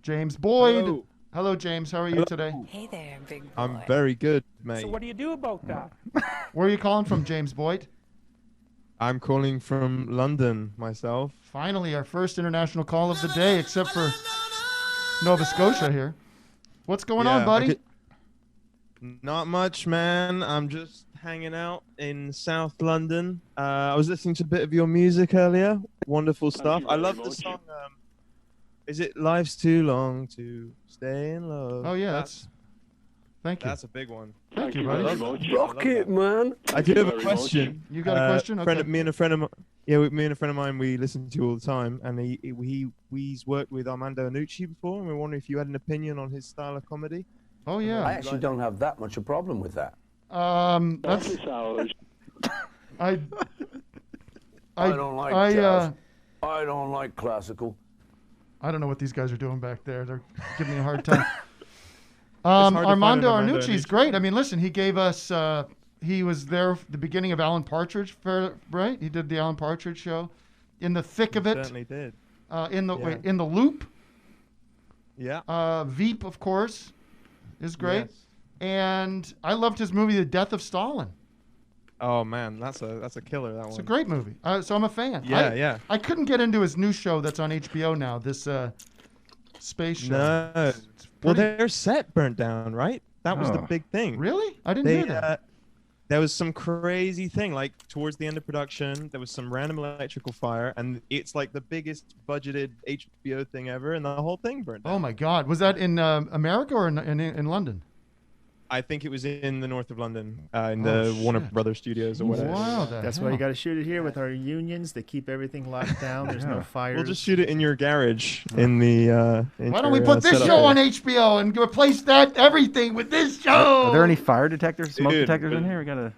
James Boyd. Hello. Hello, James. How are you today? Hey there, big boy. I'm very good, mate. So what do you do about that? Where are you calling from, James Boyd? I'm calling from London myself. Finally, our first international call of the day, except for Nova Scotia here. What's going on, buddy? Not much, man. I'm just hanging out in South London. I was listening to a bit of your music earlier. Wonderful stuff. I love the song. Is it Life's Too Long to Stay in Love? Oh, yeah. Thank you. That's a big one. Thank you, buddy. Rock it, man. I do have a question. You got a question? Okay. Me and a friend of mine, we listen to you all the time, and he's worked with Armando Iannucci before, and we wonder if you had an opinion on his style of comedy. Oh yeah. I actually don't have that much a problem with that. That's I don't like jazz. I don't like classical. I don't know what these guys are doing back there. They're giving me a hard time. Armando Iannucci's great. I mean, listen, he gave us. He was there at the beginning of Alan Partridge, right? He did the Alan Partridge show, in the thick of it. Certainly did. In the Loop. Yeah. Veep, of course, is great. Yes. And I loved his movie, The Death of Stalin. Oh man, that's a killer. That one. It's a great movie. So I'm a fan. Yeah. I couldn't get into his new show that's on HBO now. This space show. No. Well, their set burnt down, right? That was the big thing. Really? I didn't hear that. there was some crazy thing, like towards the end of production, there was some random electrical fire, and it's like the biggest budgeted HBO thing ever, and the whole thing burned down. Oh my God! Was that in America or in London? I think it was in the north of London, in the Warner Brothers studios or whatever. Wow, That's why you got to shoot it here with our unions. They keep everything locked down. There's no fires. We'll just shoot it in your garage in the. Why don't we put this show on HBO and replace everything with this show? Are there any fire detectors, smoke detectors in here?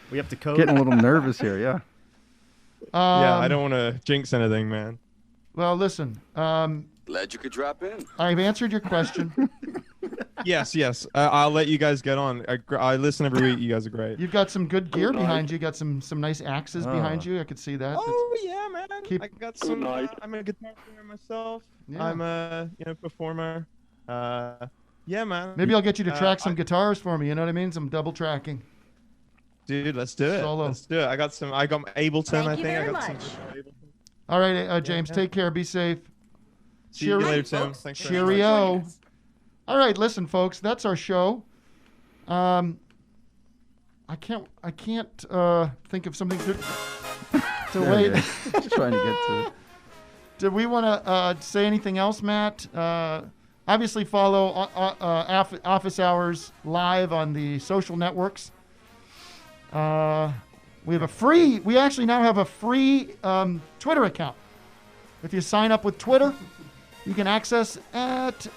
We have to code. Getting a little nervous here. Yeah. Yeah, I don't want to jinx anything, man. Well, listen. Glad you could drop in. I've answered your question. Yes. I'll let you guys get on. I listen every week. You guys are great. You've got some good gear behind you. You got some nice axes behind you. I could see that. Oh yeah, man. I got some. I'm a guitar player myself. Yeah. I'm a performer. Yeah, man. Maybe I'll get you to track some guitars for me. You know what I mean? Some double tracking. Dude, let's do it. Solo. Let's do it. I got Ableton. I think very I got much. some. All right, James. Take care. Be safe. See you later, Tim. Thanks for Cheerio. All right, listen, folks. That's our show. I can't think of something to wait. Just trying to get to it. Did we want to say anything else, Matt? Obviously, follow Office Hours Live on the social networks. We actually now have a free Twitter account. If you sign up with Twitter, you can access at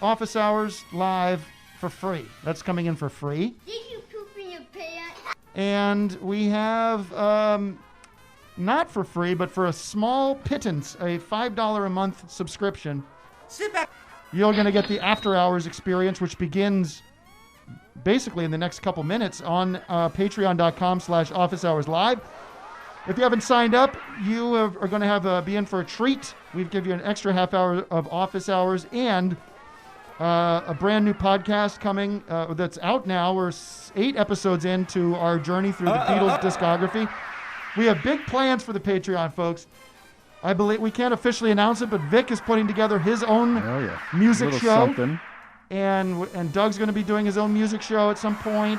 Office Hours Live for free. That's coming in for free. Did you poop in your pants? And we have, not for free, but for a small pittance, a $5 a month subscription. Sit back. You're going to get the After Hours experience, which begins basically in the next couple minutes on patreon.com/Office Hours Live. If you haven't signed up, you are going to be in for a treat. We give you an extra half hour of Office Hours and a brand new podcast coming that's out now. We're 8 episodes into our journey through the Beatles discography. We have big plans for the Patreon, folks. I believe we can't officially announce it, but Vic is putting together his own music show. Something. And Doug's going to be doing his own music show at some point.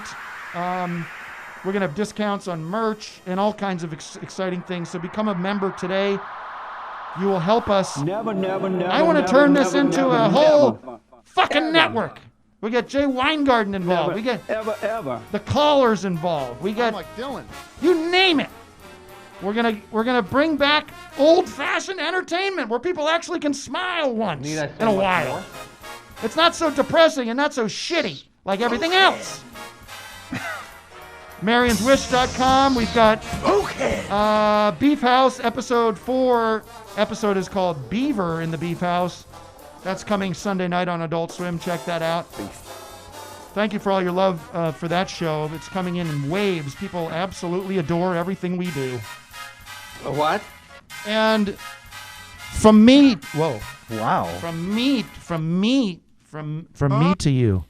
We're going to have discounts on merch and all kinds of exciting things. So become a member today. You will help us. Never. I want to turn this into a whole fucking network. We get Jay Weingarten involved. We get ever. the callers involved. We get like Dylan. You name it. We're gonna bring back old-fashioned entertainment where people actually can smile once in a while. It's not so depressing and not so shitty like everything else. MarionsWish.com. We've got Beef House episode 4. Episode is called Beaver in the Beef House. That's coming Sunday night on Adult Swim. Check that out. Thank you for all your love for that show. It's coming in waves. People absolutely adore everything we do. What? And from me, whoa, wow. From me to you.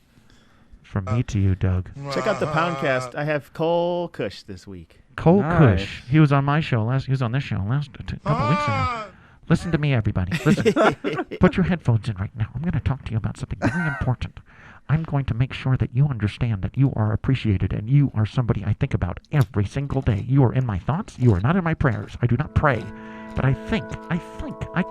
From me to you, Doug. Check out the Poundcast. I have Cole Cush this week. Cole Cush. He was on my show he was on this show a couple weeks ago. Listen to me, everybody. Listen. Put your headphones in right now. I'm going to talk to you about something very important. I'm going to make sure that you understand that you are appreciated and you are somebody I think about every single day. You are in my thoughts. You are not in my prayers. I do not pray. But I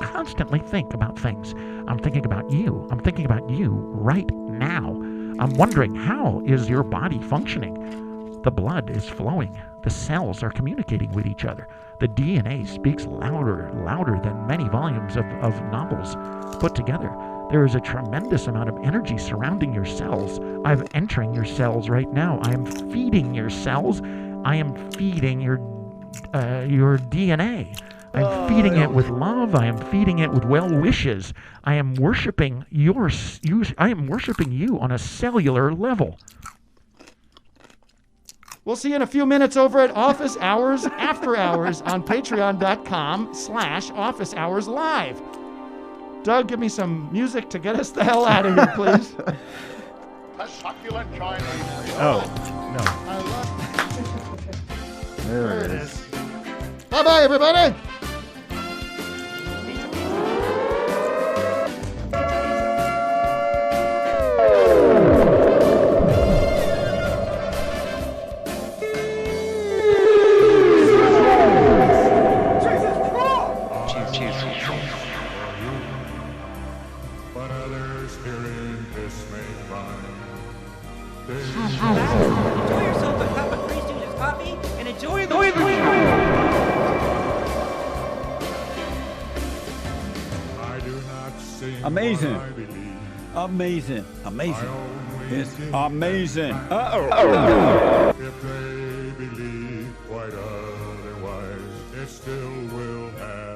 constantly think about things. I'm thinking about you. I'm thinking about you right now. I'm wondering, how is your body functioning? The blood is flowing. The cells are communicating with each other. The DNA speaks louder than many volumes of novels put together. There is a tremendous amount of energy surrounding your cells. I'm entering your cells right now. I am feeding your cells. I am feeding your DNA. I'm feeding it with love. I am feeding it with well wishes. I am worshiping I am worshiping you on a cellular level. We'll see you in a few minutes over at Office Hours After Hours on patreon.com/Office Hours Live. Doug, give me some music to get us the hell out of here, please. A succulent Chinese. Oh, no. I love There it is. Bye-bye, everybody. Amazing. Amazing. Amazing. It's amazing. Uh-oh. If they believe quite otherwise, it still will have